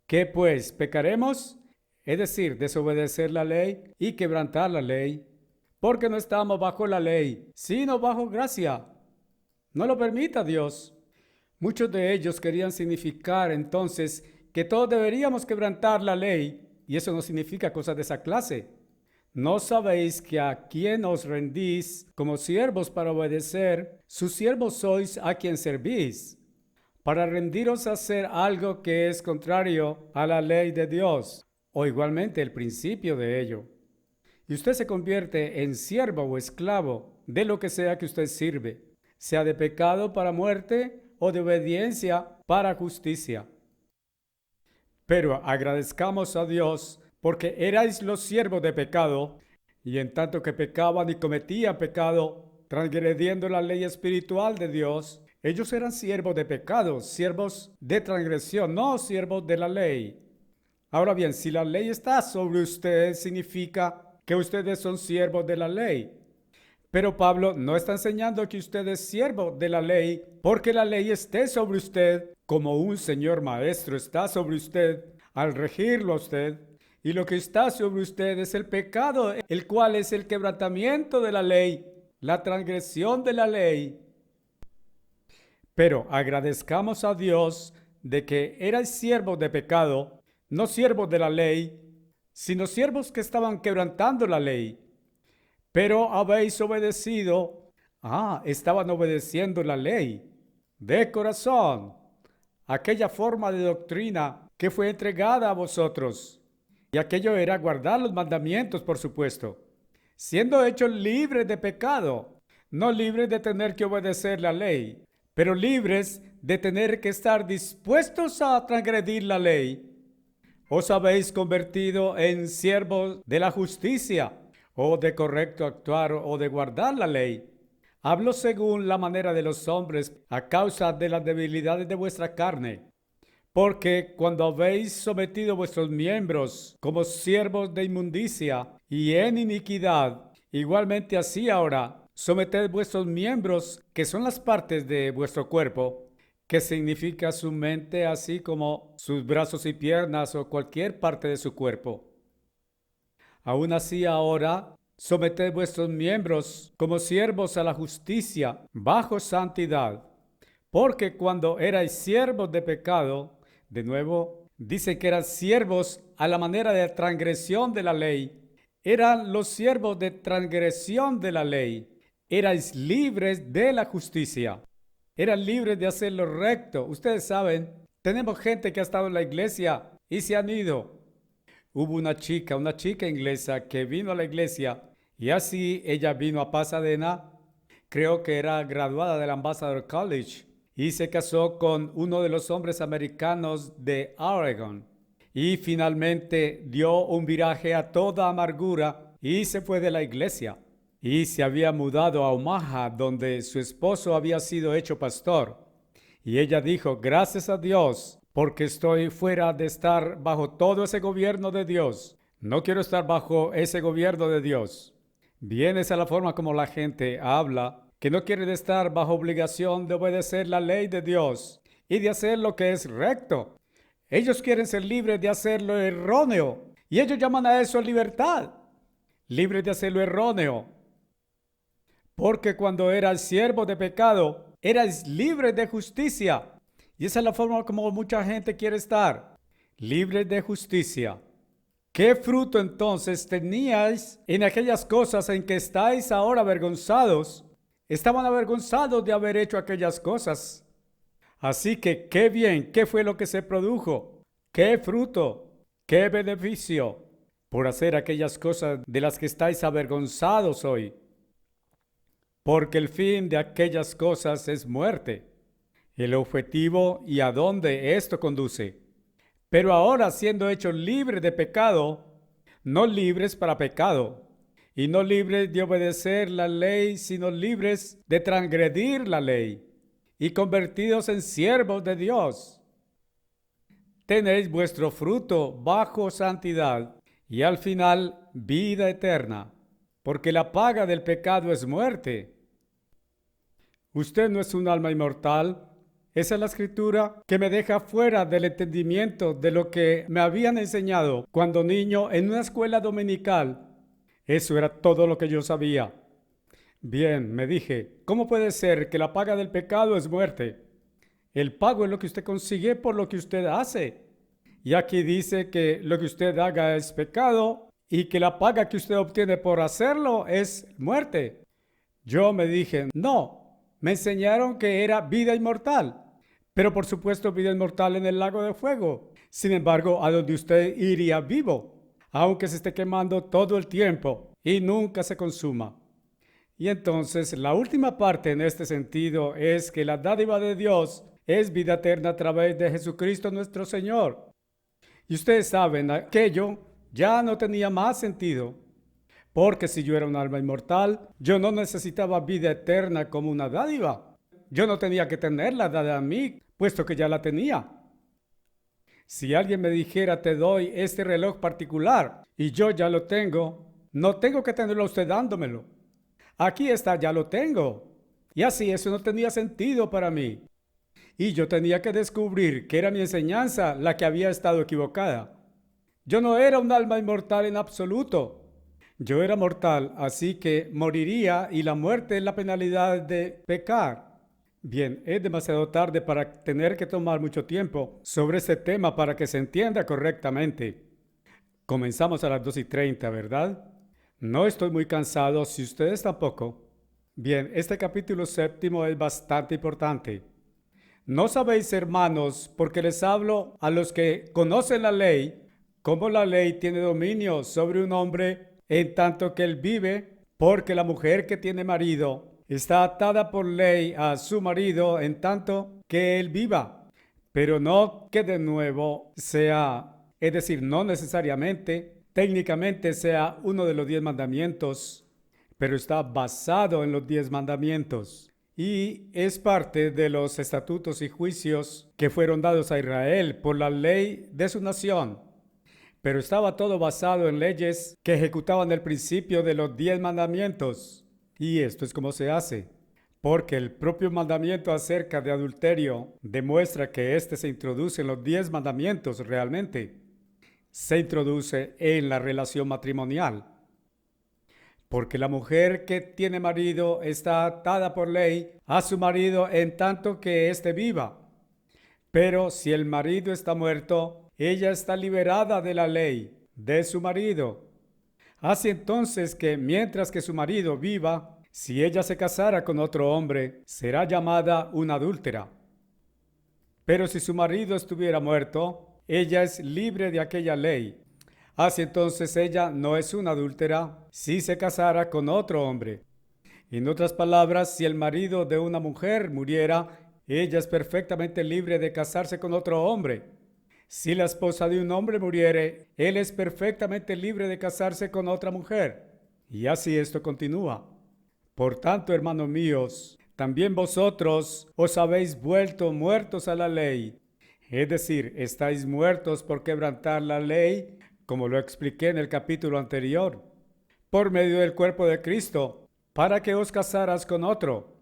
que pues pecaremos, es decir, desobedecer la ley y quebrantar la ley, porque no estamos bajo la ley, sino bajo gracia. No lo permita Dios. Muchos de ellos querían significar entonces que todos deberíamos quebrantar la ley, y eso no significa cosas de esa clase. ¿No sabéis que a quien os rendís como siervos para obedecer, sus siervos sois a quien servís, para rendiros a hacer algo que es contrario a la ley de Dios, o igualmente el principio de ello? Y usted se convierte en siervo o esclavo de lo que sea que usted sirve, sea de pecado para muerte o de obediencia para justicia. Pero agradezcamos a Dios, porque erais los siervos de pecado, y en tanto que pecaban y cometían pecado, transgrediendo la ley espiritual de Dios, ellos eran siervos de pecado, siervos de transgresión, no siervos de la ley. Ahora bien, si la ley está sobre ustedes, significa que ustedes son siervos de la ley. Pero Pablo no está enseñando que usted es siervo de la ley porque la ley esté sobre usted, como un señor maestro está sobre usted al regirlo a usted. Y lo que está sobre usted es el pecado, el cual es el quebrantamiento de la ley, la transgresión de la ley. Pero agradezcamos a Dios de que erais siervos de pecado, no siervos de la ley, sino siervos que estaban quebrantando la ley. Pero habéis obedecido, estaban obedeciendo la ley de corazón, aquella forma de doctrina que fue entregada a vosotros. Y aquello era guardar los mandamientos, por supuesto, siendo hechos libres de pecado, no libres de tener que obedecer la ley, pero libres de tener que estar dispuestos a transgredir la ley. Os habéis convertido en siervos de la justicia, o de correcto actuar, o de guardar la ley. Hablo según la manera de los hombres a causa de las debilidades de vuestra carne. Porque cuando habéis sometido vuestros miembros como siervos de inmundicia y en iniquidad, igualmente así ahora, someted vuestros miembros, que son las partes de vuestro cuerpo, que significa su mente, así como sus brazos y piernas o cualquier parte de su cuerpo. Aún así ahora, Someted vuestros miembros como siervos a la justicia, bajo santidad. Porque cuando erais siervos de pecado, de nuevo, dice que eran siervos a la manera de transgresión de la ley. Eran los siervos de transgresión de la ley. Erais libres de la justicia. Eran libres de hacer lo recto. Ustedes saben, tenemos gente que ha estado en la iglesia y se han ido. Hubo una chica inglesa que vino a la iglesia y así ella vino a Pasadena. Creo que era graduada del Ambassador College y se casó con uno de los hombres americanos de Oregon. Y finalmente dio un viraje a toda amargura y se fue de la iglesia. Y se había mudado a Omaha, donde su esposo había sido hecho pastor. Y ella dijo, gracias a Dios, porque estoy fuera de estar bajo todo ese gobierno de Dios. No quiero estar bajo ese gobierno de Dios. Bien, esa es la forma como la gente habla, que no quiere estar bajo obligación de obedecer la ley de Dios y de hacer lo que es recto. Ellos quieren ser libres de hacer lo erróneo y ellos llaman a eso libertad. Libres de hacer lo erróneo. Porque cuando eras siervo de pecado, eras libre de justicia. Y esa es la forma como mucha gente quiere estar. Libre de justicia. ¿Qué fruto entonces teníais en aquellas cosas en que estáis ahora avergonzados? Estaban avergonzados de haber hecho aquellas cosas. Así que qué bien, qué fue lo que se produjo, qué fruto, qué beneficio por hacer aquellas cosas de las que estáis avergonzados hoy. Porque el fin de aquellas cosas es muerte, el objetivo y a dónde esto conduce. Pero ahora siendo hechos libres de pecado, no libres para pecado, y no libres de obedecer la ley, sino libres de transgredir la ley, y convertidos en siervos de Dios. Tenéis vuestro fruto bajo santidad, y al final vida eterna, porque la paga del pecado es muerte. Usted no es un alma inmortal. Esa es la escritura que me deja fuera del entendimiento de lo que me habían enseñado cuando niño en una escuela dominical. Eso era todo lo que yo sabía. Bien, me dije, ¿cómo puede ser que la paga del pecado es muerte? El pago es lo que usted consigue por lo que usted hace. Y aquí dice que lo que usted haga es pecado y que la paga que usted obtiene por hacerlo es muerte. Yo me dije, no. Me enseñaron que era vida inmortal, pero por supuesto vida inmortal en el lago de fuego. Sin embargo, a donde usted iría vivo, aunque se esté quemando todo el tiempo y nunca se consuma. Y entonces la última parte en este sentido es que la dádiva de Dios es vida eterna a través de Jesucristo nuestro Señor. Y ustedes saben, aquello ya no tenía más sentido. Porque si yo era un alma inmortal, yo no necesitaba vida eterna como una dádiva. Yo no tenía que tenerla dada a mí, puesto que ya la tenía. Si alguien me dijera, te doy este reloj particular y yo ya lo tengo, no tengo que tenerlo a usted dándomelo. Aquí está, ya lo tengo. Y así eso no tenía sentido para mí. Y yo tenía que descubrir que era mi enseñanza la que había estado equivocada. Yo no era un alma inmortal en absoluto. Yo era mortal, así que moriría y la muerte es la penalidad de pecar. Bien, es demasiado tarde para tener que tomar mucho tiempo sobre este tema para que se entienda correctamente. Comenzamos a las 2:30, ¿verdad? No estoy muy cansado, si ustedes tampoco. Bien, este capítulo 7 es bastante importante. ¿No sabéis, hermanos, porque les hablo a los que conocen la ley, cómo la ley tiene dominio sobre un hombre en tanto que él vive? Porque la mujer que tiene marido está atada por ley a su marido en tanto que él viva, pero no que de nuevo sea, es decir, no necesariamente, técnicamente sea uno de los 10 mandamientos, pero está basado en los 10 mandamientos. Y es parte de los estatutos y juicios que fueron dados a Israel por la ley de su nación. Pero estaba todo basado en leyes que ejecutaban el principio de los 10 mandamientos. Y esto es como se hace, porque el propio mandamiento acerca de adulterio demuestra que éste se introduce en los 10 mandamientos realmente. Se introduce en la relación matrimonial. Porque la mujer que tiene marido está atada por ley a su marido en tanto que éste viva. Pero si el marido está muerto, ella está liberada de la ley de su marido. Así entonces que mientras que su marido viva, si ella se casara con otro hombre, será llamada una adúltera. Pero si su marido estuviera muerto, ella es libre de aquella ley. Así entonces ella no es una adúltera si se casara con otro hombre. En otras palabras, si el marido de una mujer muriera, ella es perfectamente libre de casarse con otro hombre. Si la esposa de un hombre muriere, él es perfectamente libre de casarse con otra mujer. Y así esto continúa. Por tanto, hermanos míos, también vosotros os habéis vuelto muertos a la ley. Es decir, estáis muertos por quebrantar la ley, como lo expliqué en el capítulo anterior, por medio del cuerpo de Cristo, para que os casaras con otro,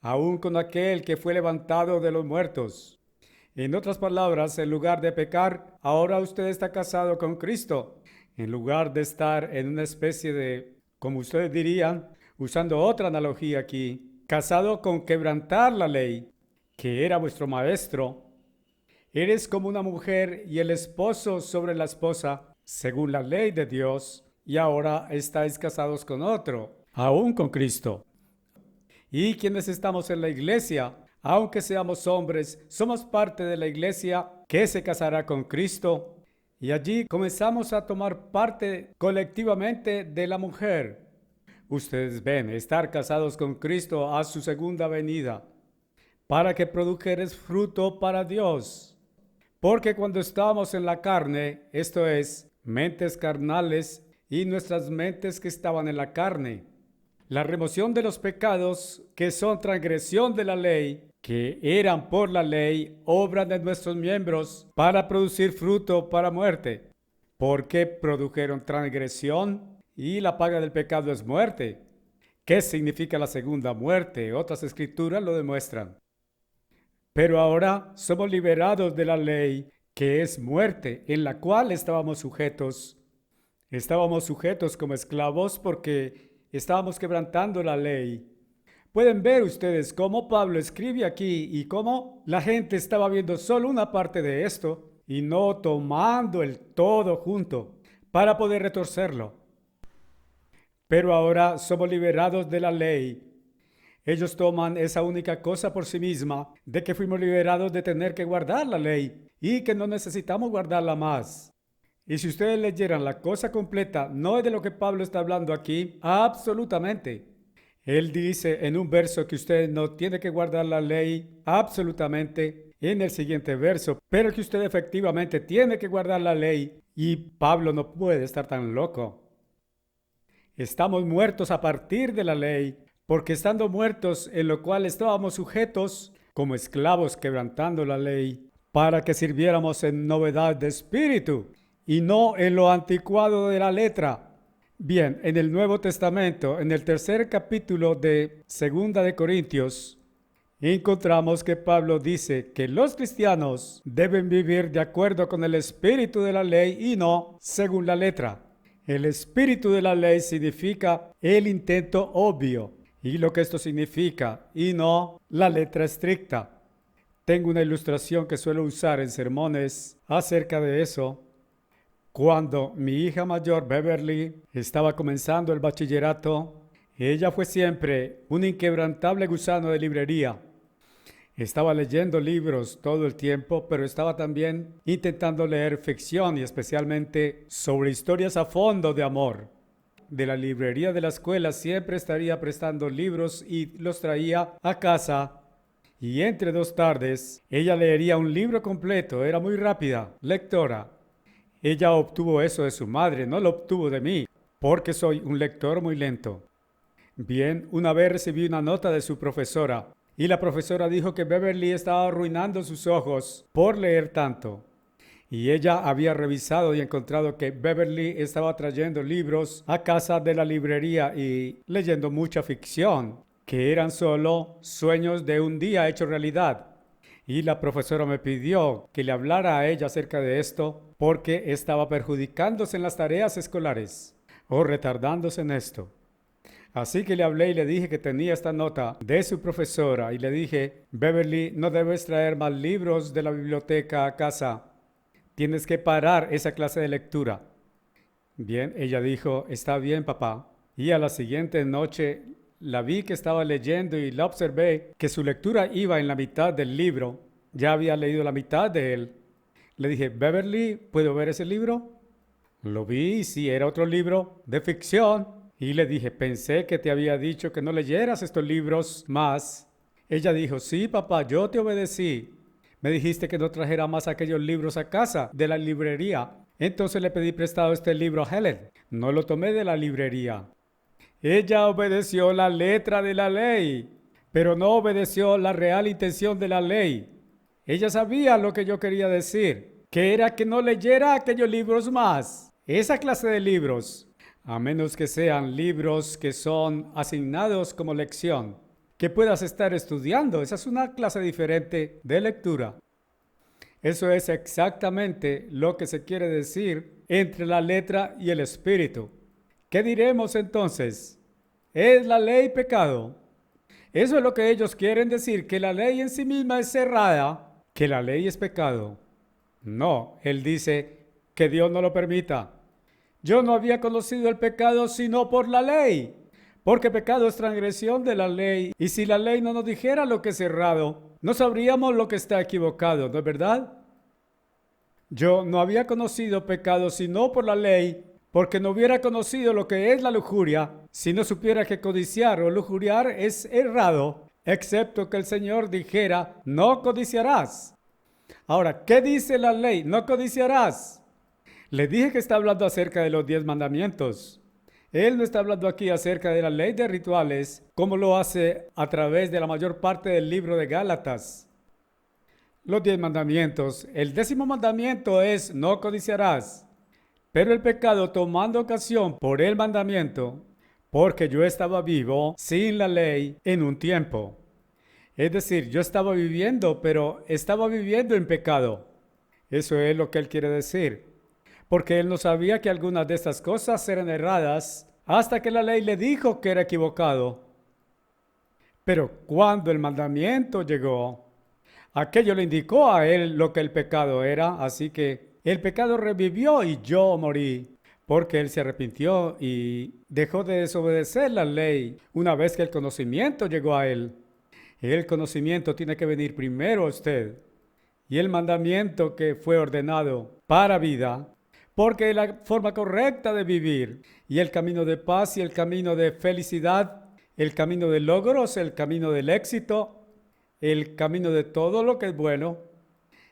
aun con aquel que fue levantado de los muertos. En otras palabras, en lugar de pecar, ahora usted está casado con Cristo, en lugar de estar en una especie de, como ustedes dirían, usando otra analogía aquí, casado con quebrantar la ley, que era vuestro maestro. Eres como una mujer y el esposo sobre la esposa, según la ley de Dios, y ahora estáis casados con otro, aún con Cristo. Y quienes estamos en la iglesia, aunque seamos hombres, somos parte de la iglesia que se casará con Cristo, y allí comenzamos a tomar parte colectivamente de la mujer. Ustedes ven, estar casados con Cristo a su segunda venida, para que produjeres fruto para Dios. Porque cuando estábamos en la carne, esto es, mentes carnales y nuestras mentes que estaban en la carne, la remoción de los pecados que son transgresión de la ley, que eran por la ley, obran en nuestros miembros para producir fruto para muerte, porque produjeron transgresión y la paga del pecado es muerte. ¿Qué significa la segunda muerte? Otras escrituras lo demuestran. Pero ahora somos liberados de la ley, que es muerte, en la cual estábamos sujetos. Estábamos sujetos como esclavos porque estábamos quebrantando la ley. Pueden ver ustedes cómo Pablo escribe aquí y cómo la gente estaba viendo solo una parte de esto y no tomando el todo junto para poder retorcerlo. Pero ahora somos liberados de la ley. Ellos toman esa única cosa por sí misma, de que fuimos liberados de tener que guardar la ley y que no necesitamos guardarla más. Y si ustedes leyeran la cosa completa, no es de lo que Pablo está hablando aquí, absolutamente. Él dice en un verso que usted no tiene que guardar la ley, absolutamente, en el siguiente verso, pero que usted efectivamente tiene que guardar la ley, y Pablo no puede estar tan loco. Estamos muertos a partir de la ley, porque estando muertos en lo cual estábamos sujetos, como esclavos quebrantando la ley, para que sirviéramos en novedad de espíritu, y no en lo anticuado de la letra. Bien, en el Nuevo Testamento, en el tercer capítulo de Segunda de Corintios, encontramos que Pablo dice que los cristianos deben vivir de acuerdo con el espíritu de la ley y no según la letra. El espíritu de la ley significa el intento obvio y lo que esto significa y no la letra estricta. Tengo una ilustración que suelo usar en sermones acerca de eso. Cuando mi hija mayor, Beverly, estaba comenzando el bachillerato, ella fue siempre un inquebrantable gusano de librería. Estaba leyendo libros todo el tiempo, pero estaba también intentando leer ficción y especialmente sobre historias a fondo de amor. De la librería de la escuela siempre estaría prestando libros y los traía a casa. Y entre 2 tardes, ella leería un libro completo, era muy rápida, lectora. Ella obtuvo eso de su madre, no lo obtuvo de mí, porque soy un lector muy lento. Bien, una vez recibí una nota de su profesora, y la profesora dijo que Beverly estaba arruinando sus ojos por leer tanto. Y ella había revisado y encontrado que Beverly estaba trayendo libros a casa de la librería y leyendo mucha ficción, que eran solo sueños de un día hecho realidad. Y la profesora me pidió que le hablara a ella acerca de esto porque estaba perjudicándose en las tareas escolares o retardándose en esto. Así que le hablé y le dije que tenía esta nota de su profesora y le dije, Beverly, no debes traer más libros de la biblioteca a casa. Tienes que parar esa clase de lectura. Bien, ella dijo, está bien, papá. Y a la siguiente noche la vi que estaba leyendo y la observé que su lectura iba en la mitad del libro. Ya había leído la mitad de él. Le dije, Beverly, ¿puedo ver ese libro? Lo vi y sí, era otro libro de ficción. Y le dije, pensé que te había dicho que no leyeras estos libros más. Ella dijo, sí, papá, yo te obedecí. Me dijiste que no trajera más aquellos libros a casa de la librería. Entonces le pedí prestado este libro a Helen. No lo tomé de la librería. Ella obedeció la letra de la ley, pero no obedeció la real intención de la ley. Ella sabía lo que yo quería decir, que era que no leyera aquellos libros más. Esa clase de libros, a menos que sean libros que son asignados como lección, que puedas estar estudiando. Esa es una clase diferente de lectura. Eso es exactamente lo que se quiere decir entre la letra y el espíritu. ¿Qué diremos entonces? ¿Es la ley pecado? Eso es lo que ellos quieren decir, que la ley en sí misma es cerrada, que la ley es pecado. No, él dice que Dios no lo permita. Yo no había conocido el pecado sino por la ley, porque pecado es transgresión de la ley, y si la ley no nos dijera lo que es cerrado, no sabríamos lo que está equivocado, ¿no es verdad? Yo no había conocido pecado sino por la ley, porque no hubiera conocido lo que es la lujuria, si no supiera que codiciar o lujuriar es errado, excepto que el Señor dijera, no codiciarás. Ahora, ¿qué dice la ley? No codiciarás. Le dije que está hablando acerca de los 10 mandamientos. Él no está hablando aquí acerca de la ley de rituales, como lo hace a través de la mayor parte del libro de Gálatas. Los 10 mandamientos. El 10º mandamiento es no codiciarás. Pero el pecado tomando ocasión por el mandamiento, porque yo estaba vivo sin la ley en un tiempo. Es decir, yo estaba viviendo, pero estaba viviendo en pecado. Eso es lo que él quiere decir. Porque él no sabía que algunas de estas cosas eran erradas hasta que la ley le dijo que era equivocado. Pero cuando el mandamiento llegó, aquello le indicó a él lo que el pecado era, así que el pecado revivió y yo morí, porque él se arrepintió y dejó de desobedecer la ley una vez que el conocimiento llegó a él. El conocimiento tiene que venir primero a usted. Y el mandamiento que fue ordenado para vida, porque la forma correcta de vivir y el camino de paz y el camino de felicidad, el camino de logros, el camino del éxito, el camino de todo lo que es bueno,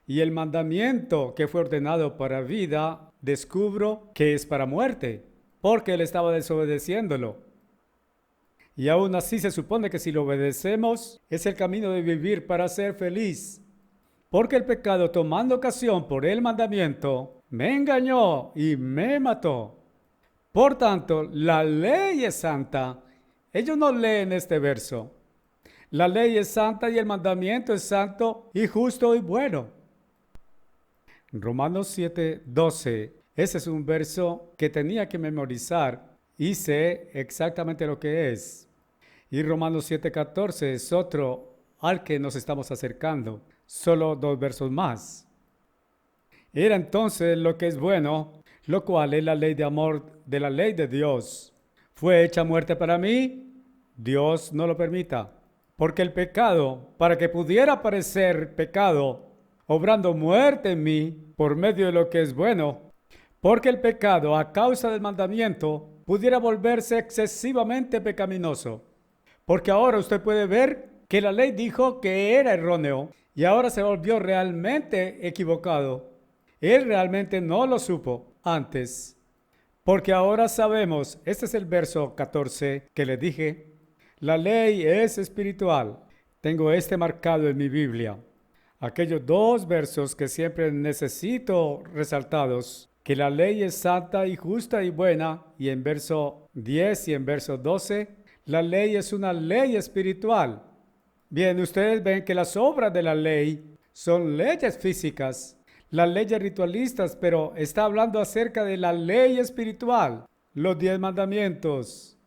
y el mandamiento que fue ordenado para vida, descubro que es para muerte, porque él estaba desobedeciéndolo. Y aún así se supone que si lo obedecemos, es el camino de vivir para ser feliz. Porque el pecado, tomando ocasión por el mandamiento, me engañó y me mató. Por tanto, la ley es santa. Ellos no leen este verso. La ley es santa y el mandamiento es santo y justo y bueno. Romanos 7:12. Ese es un verso que tenía que memorizar y sé exactamente lo que es. Y Romanos 7:14 es otro al que nos estamos acercando. Solo 2 versos más. Era entonces lo que es bueno, lo cual es la ley de amor de la ley de Dios. ¿Fue hecha muerte para mí? Dios no lo permita. Porque el pecado, para que pudiera parecer pecado, obrando muerte en mí por medio de lo que es bueno, porque el pecado a causa del mandamiento pudiera volverse excesivamente pecaminoso. Porque ahora usted puede ver que la ley dijo que era erróneo y ahora se volvió realmente equivocado. Él realmente no lo supo antes. Porque ahora sabemos, este es el verso 14 que le dije, la ley es espiritual. Tengo este marcado en mi Biblia. Aquellos 2 versos que siempre necesito resaltados, que la ley es santa y justa y buena, y en verso 10 y en verso 12, la ley es una ley espiritual. Bien, ustedes ven que las obras de la ley son leyes físicas, las leyes ritualistas, pero está hablando acerca de la ley espiritual, los 10 mandamientos.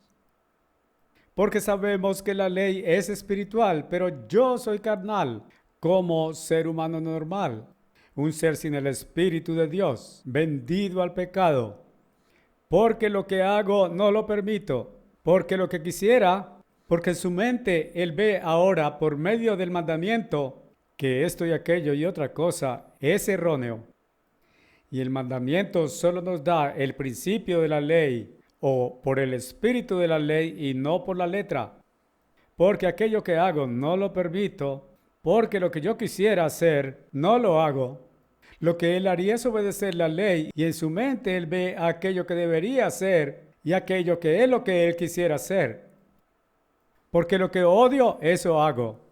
porque sabemos que la ley es espiritual, pero yo soy carnal, como ser humano normal, un ser sin el Espíritu de Dios, vendido al pecado. Porque lo que hago no lo permito, porque lo que quisiera, porque en su mente él ve ahora por medio del mandamiento que esto y aquello y otra cosa es erróneo. Y el mandamiento solo nos da el principio de la ley o por el espíritu de la ley y no por la letra. Porque aquello que hago no lo permito, porque lo que yo quisiera hacer no lo hago. Lo que él haría es obedecer la ley y en su mente él ve aquello que debería hacer y aquello que es lo que él quisiera hacer. Porque lo que odio, eso hago.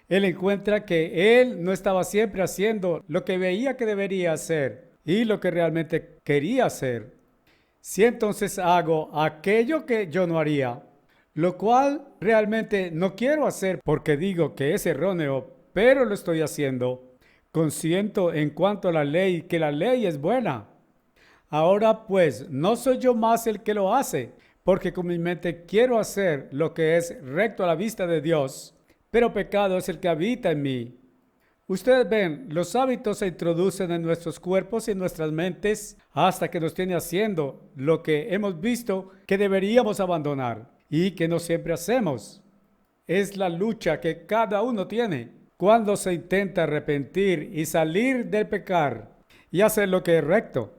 Él encuentra que él no estaba siempre haciendo lo que veía que debería hacer y lo que realmente quería hacer. Si entonces hago aquello que yo no haría, lo cual realmente no quiero hacer porque digo que es erróneo, pero lo estoy haciendo, consiento en cuanto a la ley que la ley es buena. Ahora pues, no soy yo más el que lo hace, porque con mi mente quiero hacer lo que es recto a la vista de Dios, pero pecado es el que habita en mí. Ustedes ven, los hábitos se introducen en nuestros cuerpos y en nuestras mentes hasta que nos tiene haciendo lo que hemos visto que deberíamos abandonar y que no siempre hacemos. Es la lucha que cada uno tiene cuando se intenta arrepentir y salir del pecar y hacer lo que es recto.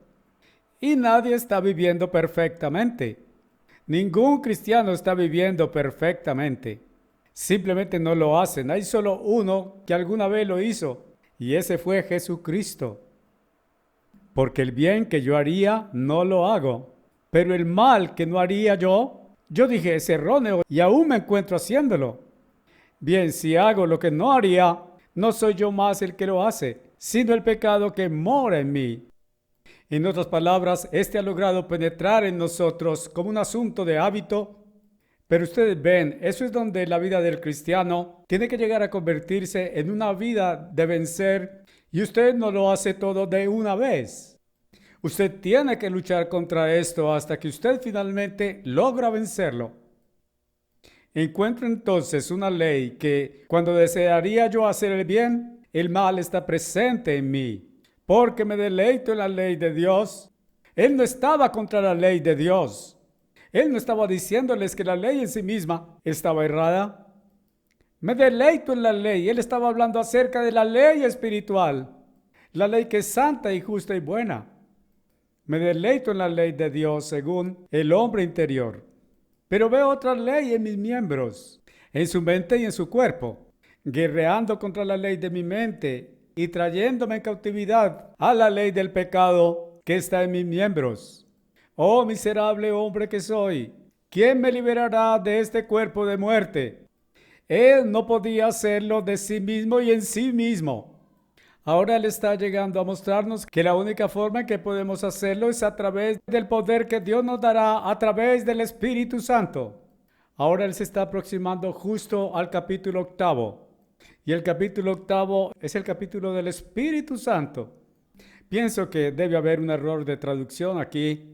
Y nadie está viviendo perfectamente. Ningún cristiano está viviendo perfectamente. Simplemente no lo hacen. Hay solo uno que alguna vez lo hizo y ese fue Jesucristo. Porque el bien que yo haría no lo hago, pero el mal que no haría yo dije es erróneo y aún me encuentro haciéndolo. Bien, si hago lo que no haría, no soy yo más el que lo hace, sino el pecado que mora en mí. En otras palabras, este ha logrado penetrar en nosotros como un asunto de hábito. Pero ustedes ven, eso es donde la vida del cristiano tiene que llegar a convertirse en una vida de vencer y usted no lo hace todo de una vez. Usted tiene que luchar contra esto hasta que usted finalmente logra vencerlo. Encuentro entonces una ley que cuando desearía yo hacer el bien, el mal está presente en mí, porque me deleito en la ley de Dios. Él no estaba contra la ley de Dios. Él no estaba diciéndoles que la ley en sí misma estaba errada. Me deleito en la ley. Él estaba hablando acerca de la ley espiritual, la ley que es santa y justa y buena. Me deleito en la ley de Dios según el hombre interior. Pero veo otra ley en mis miembros, en su mente y en su cuerpo, guerreando contra la ley de mi mente y trayéndome en cautividad a la ley del pecado que está en mis miembros. Oh miserable hombre que soy, ¿quién me liberará de este cuerpo de muerte? Él no podía hacerlo de sí mismo y en sí mismo. Ahora Él está llegando a mostrarnos que la única forma en que podemos hacerlo es a través del poder que Dios nos dará a través del Espíritu Santo. Ahora Él se está aproximando justo al capítulo 8. Y el capítulo 8 es el capítulo del Espíritu Santo. Pienso que debe haber un error de traducción aquí.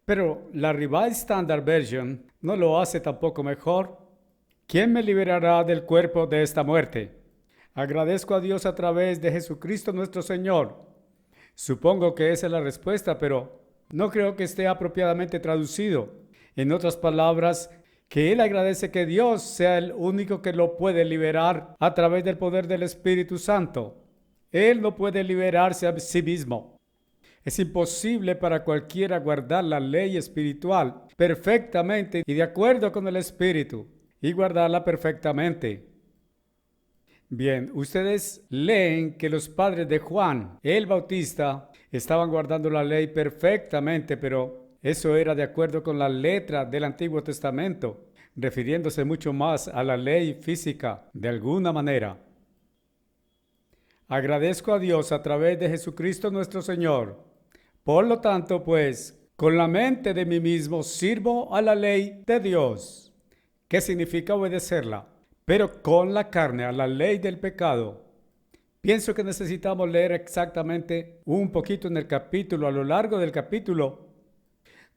Pero la Revised Standard Version no lo hace tampoco mejor. ¿Quién me liberará del cuerpo de esta muerte? Agradezco a Dios a través de Jesucristo nuestro Señor. Supongo que esa es la respuesta, pero no creo que esté apropiadamente traducido. En otras palabras, que Él agradece que Dios sea el único que lo puede liberar a través del poder del Espíritu Santo. Él no puede liberarse a sí mismo. Es imposible para cualquiera guardar la ley espiritual perfectamente y de acuerdo con el Espíritu y guardarla perfectamente. Bien, ustedes leen que los padres de Juan, el Bautista, estaban guardando la ley perfectamente, pero eso era de acuerdo con la letra del Antiguo Testamento, refiriéndose mucho más a la ley física de alguna manera. Agradezco a Dios a través de Jesucristo nuestro Señor. Por lo tanto, pues, con la mente de mí mismo sirvo a la ley de Dios, que significa obedecerla, pero con la carne a la ley del pecado. Pienso que necesitamos leer exactamente un poquito en el capítulo, a lo largo del capítulo,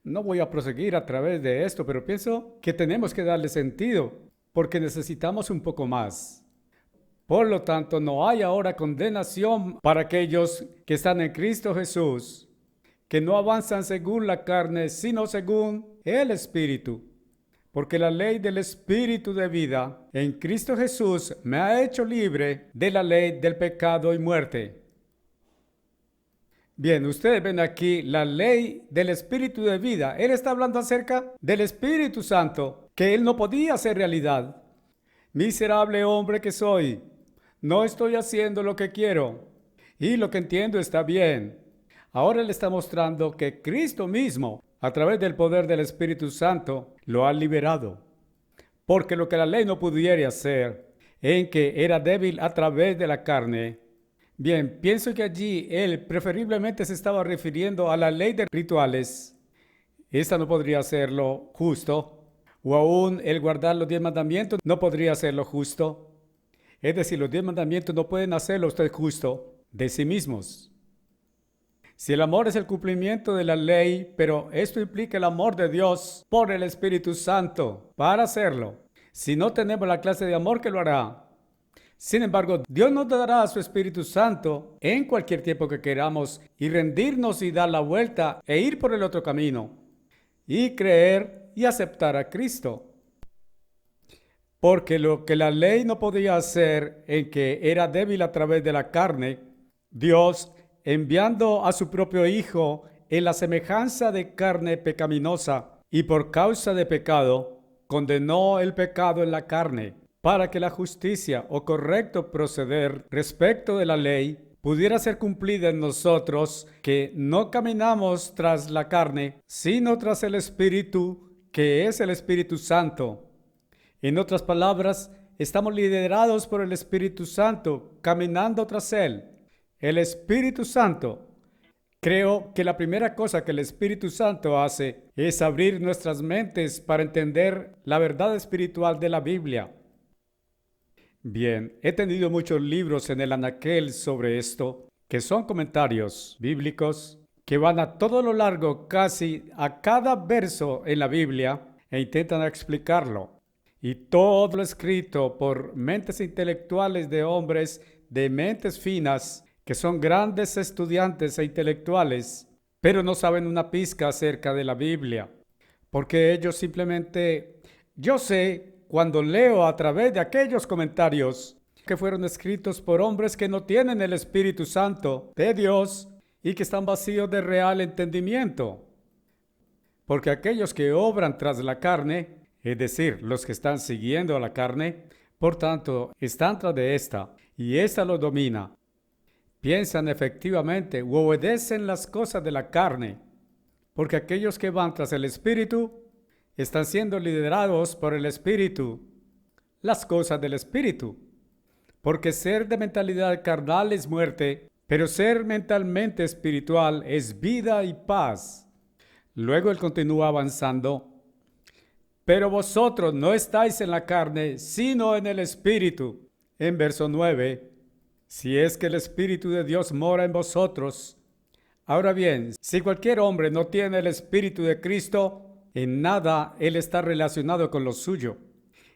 No voy a proseguir a través de esto, pero pienso que tenemos que darle sentido, porque necesitamos un poco más. Por lo tanto, no hay ahora condenación para aquellos que están en Cristo Jesús, que no avanzan según la carne, sino según el Espíritu. Porque la ley del Espíritu de vida en Cristo Jesús me ha hecho libre de la ley del pecado y muerte. Bien, ustedes ven aquí la ley del Espíritu de vida. Él está hablando acerca del Espíritu Santo, que él no podía hacer realidad. Miserable hombre que soy, no estoy haciendo lo que quiero, y lo que entiendo está bien. Ahora él está mostrando que Cristo mismo, a través del poder del Espíritu Santo, lo ha liberado. Porque lo que la ley no pudiera hacer, en que era débil a través de la carne. Bien, pienso que allí él preferiblemente se estaba refiriendo a la ley de rituales. Esta no podría hacerlo justo, o aún el guardar los 10 mandamientos no podría hacerlo justo. Es decir, los 10 mandamientos no pueden hacerlo usted justo de sí mismos. Si el amor es el cumplimiento de la ley, pero esto implica el amor de Dios por el Espíritu Santo para hacerlo. Si no tenemos la clase de amor que lo hará. Sin embargo, Dios nos dará a su Espíritu Santo en cualquier tiempo que queramos y rendirnos y dar la vuelta e ir por el otro camino y creer y aceptar a Cristo. Porque lo que la ley no podía hacer en que era débil a través de la carne, Dios, enviando a su propio Hijo en la semejanza de carne pecaminosa y por causa de pecado, condenó el pecado en la carne, para que la justicia o correcto proceder respecto de la ley pudiera ser cumplida en nosotros, que no caminamos tras la carne, sino tras el Espíritu, que es el Espíritu Santo. En otras palabras, estamos liderados por el Espíritu Santo, caminando tras Él. El Espíritu Santo. Creo que la primera cosa que el Espíritu Santo hace es abrir nuestras mentes para entender la verdad espiritual de la Biblia. Bien, he tenido muchos libros en el anaquel sobre esto, que son comentarios bíblicos que van a todo lo largo, casi a cada verso en la Biblia, e intentan explicarlo. Y todo lo escrito por mentes intelectuales de hombres de mentes finas, que son grandes estudiantes e intelectuales, pero no saben una pizca acerca de la Biblia, porque ellos simplemente, yo sé, cuando leo a través de aquellos comentarios que fueron escritos por hombres que no tienen el Espíritu Santo de Dios y que están vacíos de real entendimiento. Porque aquellos que obran tras la carne, es decir, los que están siguiendo a la carne, por tanto, están tras de esta, y esta los domina. Piensan efectivamente o obedecen las cosas de la carne, porque aquellos que van tras el Espíritu están siendo liderados por el Espíritu, las cosas del Espíritu. Porque ser de mentalidad carnal es muerte, pero ser mentalmente espiritual es vida y paz. Luego él continúa avanzando. Pero vosotros no estáis en la carne, sino en el Espíritu. En verso 9, si es que el Espíritu de Dios mora en vosotros. Ahora bien, si cualquier hombre no tiene el Espíritu de Cristo, en nada él está relacionado con lo suyo.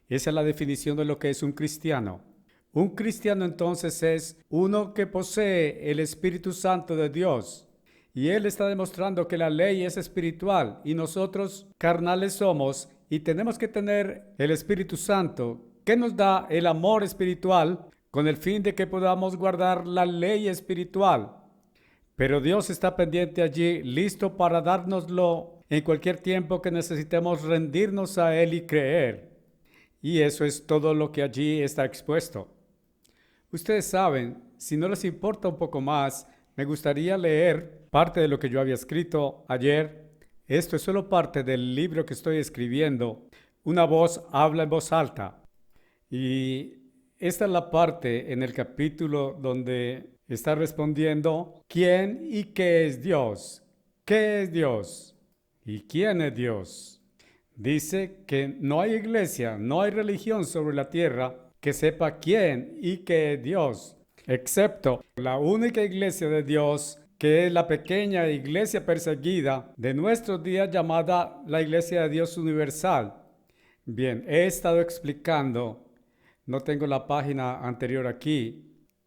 Esa es la definición de lo que es un cristiano. Un cristiano entonces es uno que posee el Espíritu Santo de Dios. Y él está demostrando que la ley es espiritual y nosotros carnales somos y tenemos que tener el Espíritu Santo que nos da el amor espiritual con el fin de que podamos guardar la ley espiritual. Pero Dios está pendiente allí, listo para dárnoslo en cualquier tiempo que necesitemos rendirnos a Él y creer. Y eso es todo lo que allí está expuesto. Ustedes saben, si no les importa un poco más, me gustaría leer parte de lo que yo había escrito ayer. Esto es solo parte del libro que estoy escribiendo. Una voz habla en voz alta. Y esta es la parte en el capítulo donde está respondiendo ¿quién y qué es Dios? ¿Qué es Dios? ¿Y quién es Dios? Dice que no hay iglesia, no hay religión sobre la tierra que sepa quién y qué es Dios, excepto la única iglesia de Dios que es la pequeña iglesia perseguida de nuestros días llamada la Iglesia de Dios Universal. Bien, he estado explicando, no tengo la página anterior aquí,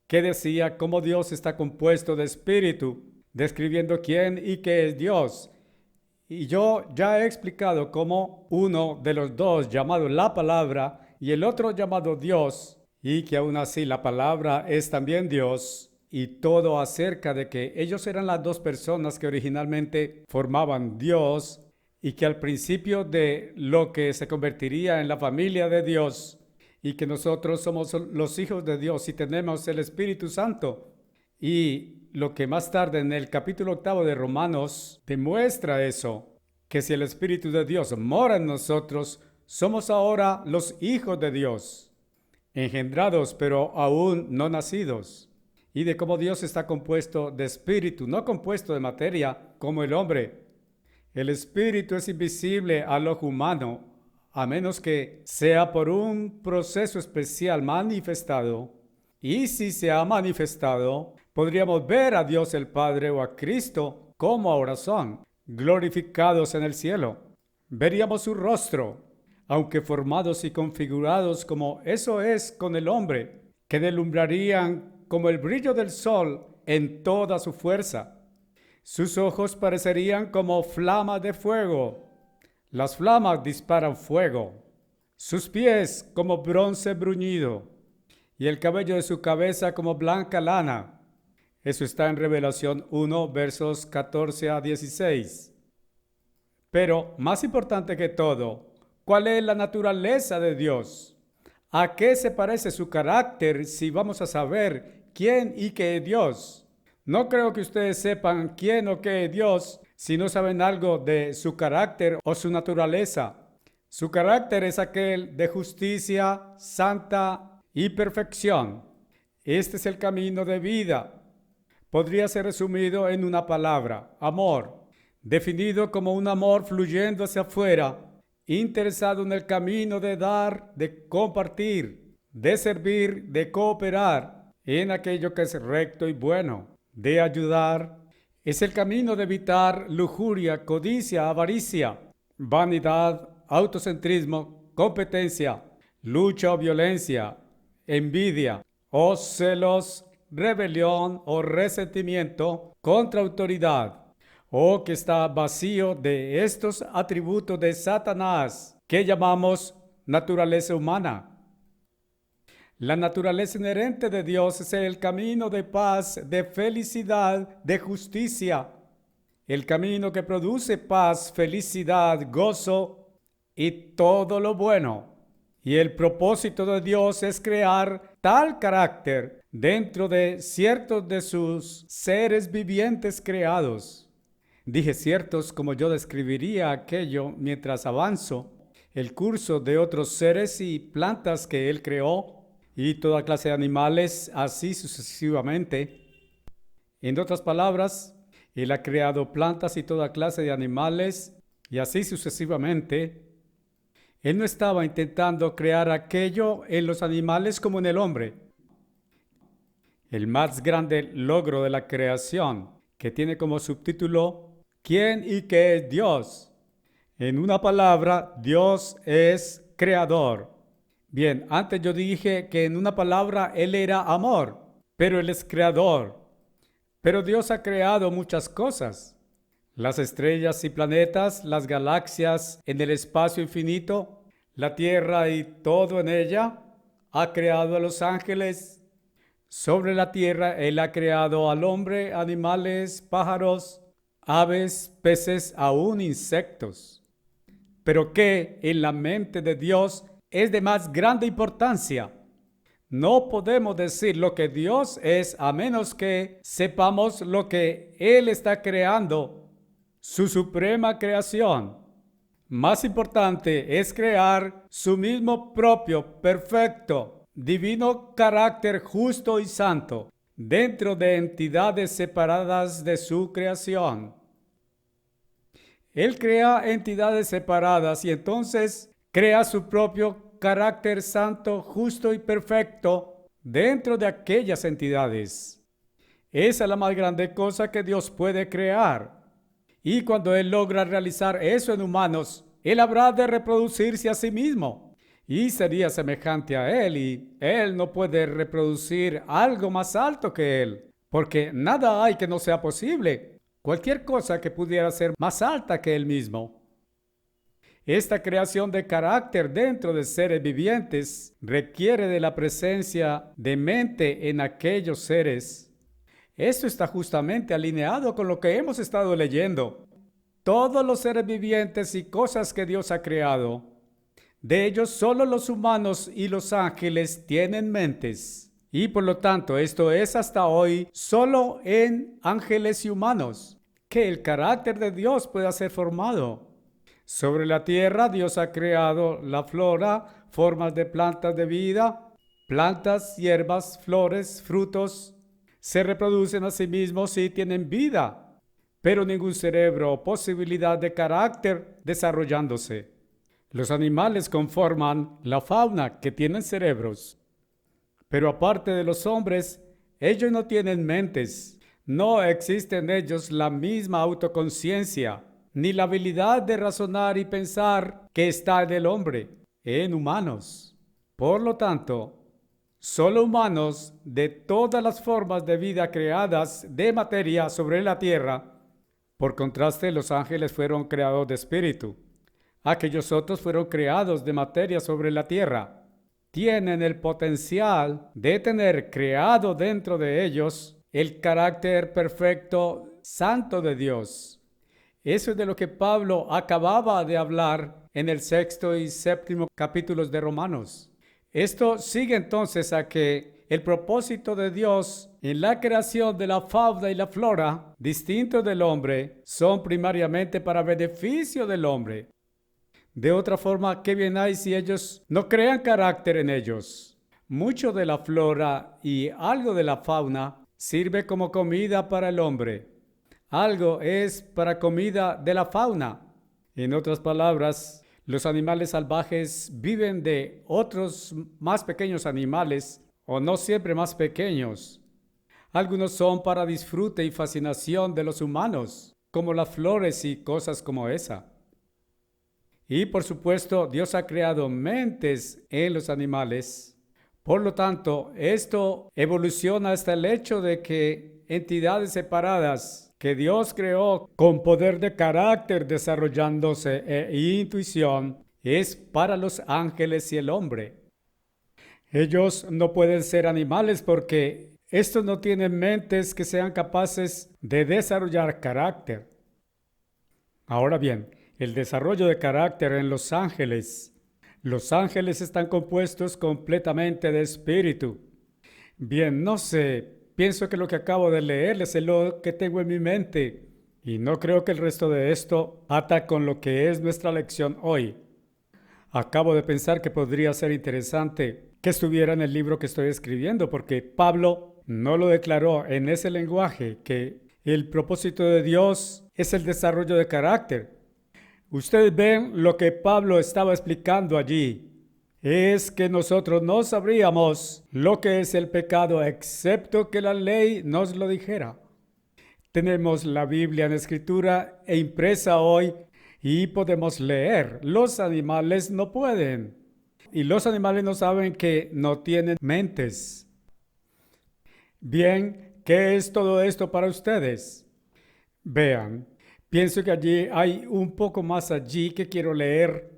que decía cómo Dios está compuesto de espíritu, describiendo quién y qué es Dios. Y yo ya he explicado cómo uno de los dos, llamado la palabra, y el otro llamado Dios, y que aún así la palabra es también Dios, y todo acerca de que ellos eran las dos personas que originalmente formaban Dios, y que al principio de lo que se convertiría en la familia de Dios, y que nosotros somos los hijos de Dios y tenemos el Espíritu Santo. Y lo que más tarde en el capítulo 8 de Romanos demuestra eso, que si el Espíritu de Dios mora en nosotros, somos ahora los hijos de Dios, engendrados pero aún no nacidos. Y de cómo Dios está compuesto de espíritu, no compuesto de materia como el hombre. El espíritu es invisible al ojo humano, a menos que sea por un proceso especial manifestado. Y si se ha manifestado, podríamos ver a Dios el Padre o a Cristo como ahora son, glorificados en el cielo. Veríamos su rostro, aunque formados y configurados como eso es con el hombre, que deslumbrarían como el brillo del sol en toda su fuerza. Sus ojos parecerían como flamas de fuego. Las flamas disparan fuego. Sus pies como bronce bruñido. Y el cabello de su cabeza como blanca lana. Eso está en Revelación 1, versos 14 a 16. Pero, más importante que todo, ¿cuál es la naturaleza de Dios? ¿A qué se parece su carácter si vamos a saber quién y qué es Dios? No creo que ustedes sepan quién o qué es Dios si no saben algo de su carácter o su naturaleza. Su carácter es aquel de justicia, santa y perfección. Este es el camino de vida. Podría ser resumido en una palabra: amor, definido como un amor fluyendo hacia afuera, interesado en el camino de dar, de compartir, de servir, de cooperar en aquello que es recto y bueno, de ayudar. Es el camino de evitar lujuria, codicia, avaricia, vanidad, autocentrismo, competencia, lucha o violencia, envidia o celos, rebelión o resentimiento contra autoridad, o que está vacío de estos atributos de Satanás que llamamos naturaleza humana. La naturaleza inherente de Dios es el camino de paz, de felicidad, de justicia. El camino que produce paz, felicidad, gozo y todo lo bueno. Y el propósito de Dios es crear tal carácter dentro de ciertos de sus seres vivientes creados. Dije ciertos como yo describiría aquello mientras avanzo el curso de otros seres y plantas que Él creó, y toda clase de animales, así sucesivamente. En otras palabras, Él ha creado plantas y toda clase de animales, y así sucesivamente. Él no estaba intentando crear aquello en los animales como en el hombre. El más grande logro de la creación, que tiene como subtítulo ¿Quién y qué es Dios? En una palabra, Dios es creador. Bien, antes yo dije que en una palabra Él era amor, pero Él es creador. Pero Dios ha creado muchas cosas. Las estrellas y planetas, las galaxias en el espacio infinito, la tierra y todo en ella. Ha creado a los ángeles. Sobre la tierra Él ha creado al hombre, animales, pájaros, aves, peces, aún insectos. Pero ¿qué en la mente de Dios es de más grande importancia? No podemos decir lo que Dios es a menos que sepamos lo que Él está creando, su suprema creación. Más importante es crear su mismo propio, perfecto, divino carácter justo y santo dentro de entidades separadas de su creación. Él crea entidades separadas y entonces crea su propio carácter santo, justo y perfecto dentro de aquellas entidades. Esa es la más grande cosa que Dios puede crear. Y cuando Él logra realizar eso en humanos, Él habrá de reproducirse a sí mismo. Y sería semejante a Él, y Él no puede reproducir algo más alto que Él, porque nada hay que no sea posible. Cualquier cosa que pudiera ser más alta que Él mismo. Esta creación de carácter dentro de seres vivientes requiere de la presencia de mente en aquellos seres. Esto está justamente alineado con lo que hemos estado leyendo. Todos los seres vivientes y cosas que Dios ha creado, de ellos solo los humanos y los ángeles tienen mentes. Y por lo tanto, esto es hasta hoy solo en ángeles y humanos que el carácter de Dios pueda ser formado. Sobre la tierra, Dios ha creado la flora, formas de plantas de vida, plantas, hierbas, flores, frutos. Se reproducen a sí mismos y tienen vida, pero ningún cerebro o posibilidad de carácter desarrollándose. Los animales conforman la fauna que tienen cerebros, pero aparte de los hombres, ellos no tienen mentes. No existe en ellos la misma autoconciencia, ni la habilidad de razonar y pensar que está en el hombre, en humanos. Por lo tanto, solo humanos de todas las formas de vida creadas de materia sobre la tierra. Por contraste, los ángeles fueron creados de espíritu. Aquellos otros fueron creados de materia sobre la tierra. Tienen el potencial de tener creado dentro de ellos el carácter perfecto, santo de Dios. Eso es de lo que Pablo acababa de hablar en el 6º y 7º capítulos de Romanos. Esto sigue entonces a que el propósito de Dios en la creación de la fauna y la flora, distintos del hombre, son primariamente para beneficio del hombre. De otra forma, ¿qué bien hay si ellos no crean carácter en ellos? Mucho de la flora y algo de la fauna sirve como comida para el hombre. Algo es para comida de la fauna. En otras palabras, los animales salvajes viven de otros más pequeños animales, o no siempre más pequeños. Algunos son para disfrute y fascinación de los humanos, como las flores y cosas como esa. Y por supuesto, Dios ha creado mentes en los animales. Por lo tanto, esto evoluciona hasta el hecho de que entidades separadas que Dios creó con poder de carácter desarrollándose e intuición es para los ángeles y el hombre. Ellos no pueden ser animales porque estos no tienen mentes que sean capaces de desarrollar carácter. Ahora bien, el desarrollo de carácter en los ángeles. Los ángeles están compuestos completamente de espíritu. Bien, no sé. Pienso que lo que acabo de leerles es lo que tengo en mi mente y no creo que el resto de esto ata con lo que es nuestra lección hoy. Acabo de pensar que podría ser interesante que estuviera en el libro que estoy escribiendo porque Pablo no lo declaró en ese lenguaje que el propósito de Dios es el desarrollo de carácter. Ustedes ven lo que Pablo estaba explicando allí. Es que nosotros no sabríamos lo que es el pecado excepto que la ley nos lo dijera. Tenemos la Biblia en escritura e impresa hoy y podemos leer. Los animales no pueden. Y los animales no saben que no tienen mentes. Bien, ¿qué es todo esto para ustedes? Vean, pienso que allí hay un poco más allí que quiero leer.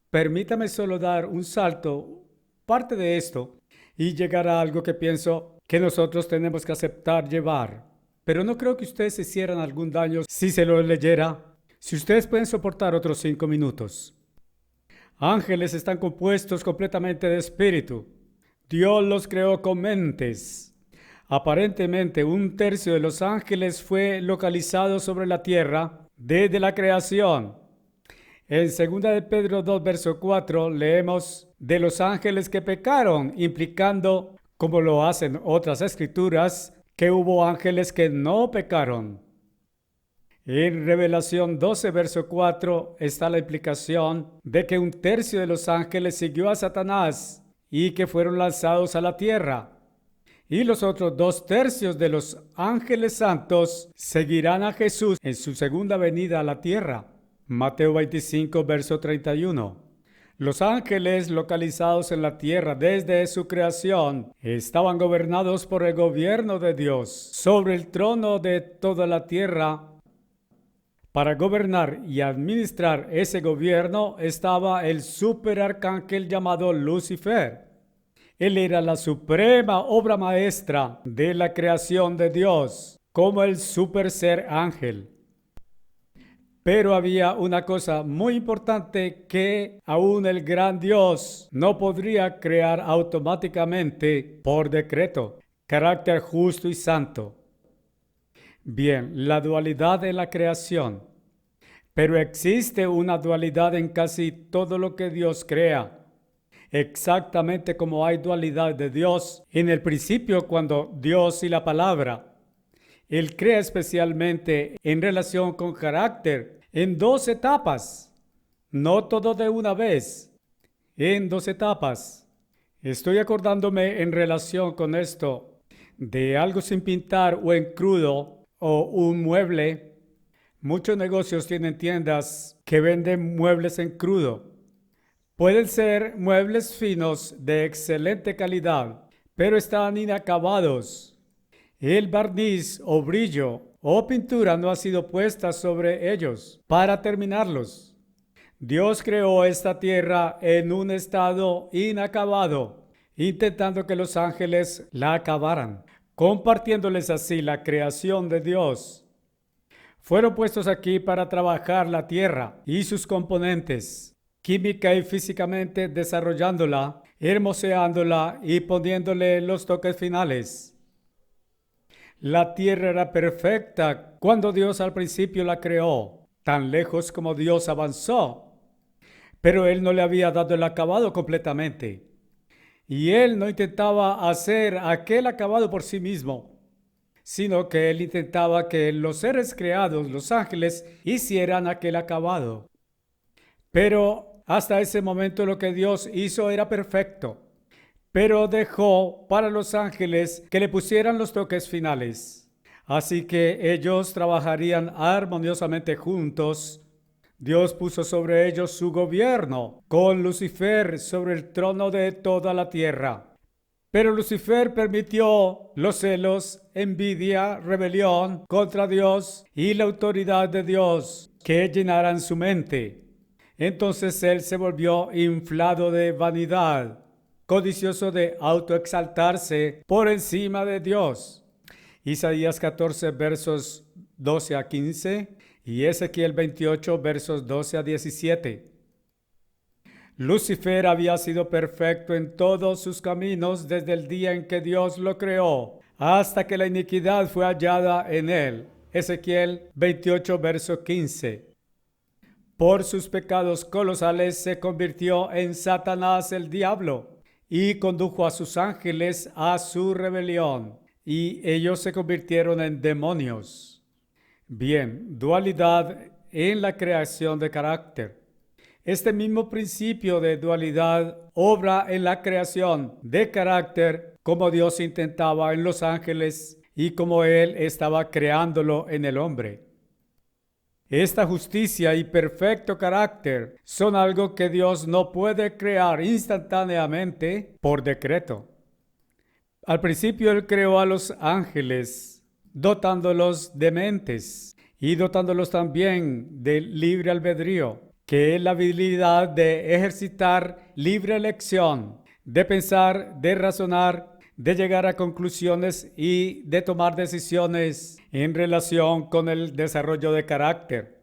Permítame solo dar un salto, parte de esto, y llegar a algo que pienso que nosotros tenemos que aceptar llevar. Pero no creo que ustedes se hicieran algún daño si se lo leyera. Si ustedes pueden soportar otros 5 minutos. Ángeles están compuestos completamente de espíritu. Dios los creó con mentes. Aparentemente, 1/3 de los ángeles fue localizado sobre la tierra desde la creación. En 2 de Pedro 2, verso 4, leemos de los ángeles que pecaron, implicando, como lo hacen otras escrituras, que hubo ángeles que no pecaron. En Revelación 12, verso 4, está la implicación de que 1/3 de los ángeles siguió a Satanás y que fueron lanzados a la tierra. y los otros 2/3 de los ángeles santos seguirán a Jesús en su segunda venida a la tierra. Mateo 25, verso 31. Los ángeles localizados en la tierra desde su creación estaban gobernados por el gobierno de Dios. Sobre el trono de toda la tierra, para gobernar y administrar ese gobierno, estaba el superarcángel llamado Lucifer. Él era la suprema obra maestra de la creación de Dios, como el super ser ángel. Pero había una cosa muy importante que aún el gran Dios no podría crear automáticamente por decreto: carácter justo y santo. Bien, la dualidad en la creación. Pero existe una dualidad en casi todo lo que Dios crea. Exactamente como hay dualidad de Dios en el principio cuando Dios y la palabra. Él crea especialmente en relación con carácter en 2 etapas. No todo de una vez, en 2 etapas. Estoy acordándome en relación con esto de algo sin pintar o en crudo o un mueble. Muchos negocios tienen tiendas que venden muebles en crudo. Pueden ser muebles finos de excelente calidad, pero están inacabados. El barniz o brillo o pintura no ha sido puesta sobre ellos para terminarlos. Dios creó esta tierra en un estado inacabado, intentando que los ángeles la acabaran, compartiéndoles así la creación de Dios. Fueron puestos aquí para trabajar la tierra y sus componentes, química y físicamente desarrollándola, hermoseándola y poniéndole los toques finales. La tierra era perfecta cuando Dios al principio la creó, tan lejos como Dios avanzó. Pero Él no le había dado el acabado completamente. Y Él no intentaba hacer aquel acabado por sí mismo, sino que Él intentaba que los seres creados, los ángeles, hicieran aquel acabado. Pero hasta ese momento lo que Dios hizo era perfecto, pero dejó para los ángeles que le pusieran los toques finales. Así que ellos trabajarían armoniosamente juntos. Dios puso sobre ellos su gobierno, con Lucifer sobre el trono de toda la tierra. Pero Lucifer permitió los celos, envidia, rebelión contra Dios y la autoridad de Dios que llenaran su mente. Entonces él se volvió inflado de vanidad, codicioso de autoexaltarse por encima de Dios. Isaías 14, versos 12 a 15 y Ezequiel 28, versos 12 a 17. Lucifer había sido perfecto en todos sus caminos desde el día en que Dios lo creó, hasta que la iniquidad fue hallada en él. Ezequiel 28, verso 15. Por sus pecados colosales se convirtió en Satanás el diablo y condujo a sus ángeles a su rebelión, y ellos se convirtieron en demonios. Bien, dualidad en la creación de carácter. Este mismo principio de dualidad obra en la creación de carácter como Dios intentaba en los ángeles y como Él estaba creándolo en el hombre. Esta justicia y perfecto carácter son algo que Dios no puede crear instantáneamente por decreto. Al principio Él creó a los ángeles, dotándolos de mentes y dotándolos también de libre albedrío, que es la habilidad de ejercitar libre elección, de pensar, de razonar, de llegar a conclusiones y de tomar decisiones en relación con el desarrollo de carácter.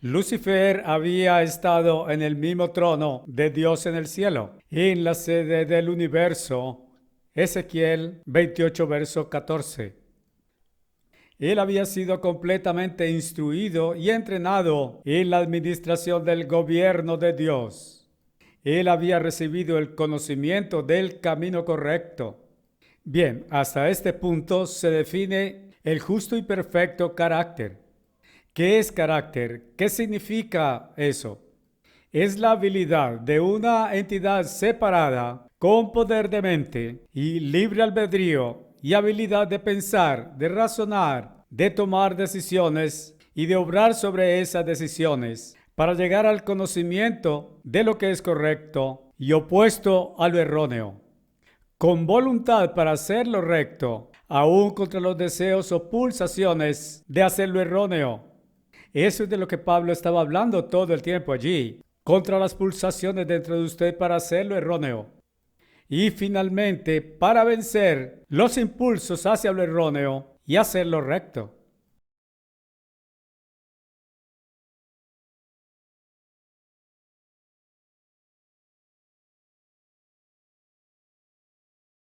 Lucifer había estado en el mismo trono de Dios en el cielo, en la sede del universo. Ezequiel 28, verso 14. Él había sido completamente instruido y entrenado en la administración del gobierno de Dios. Él había recibido el conocimiento del camino correcto. Bien, hasta este punto se define el justo y perfecto carácter. ¿Qué es carácter? ¿Qué significa eso? Es la habilidad de una entidad separada, con poder de mente y libre albedrío y habilidad de pensar, de razonar, de tomar decisiones y de obrar sobre esas decisiones para llegar al conocimiento de lo que es correcto y opuesto a lo erróneo. Con voluntad para hacer lo recto, aún contra los deseos o pulsaciones de hacer lo erróneo. Eso es de lo que Pablo estaba hablando todo el tiempo allí, contra las pulsaciones dentro de usted para hacer lo erróneo. Y finalmente, para vencer los impulsos hacia lo erróneo y hacer lo recto.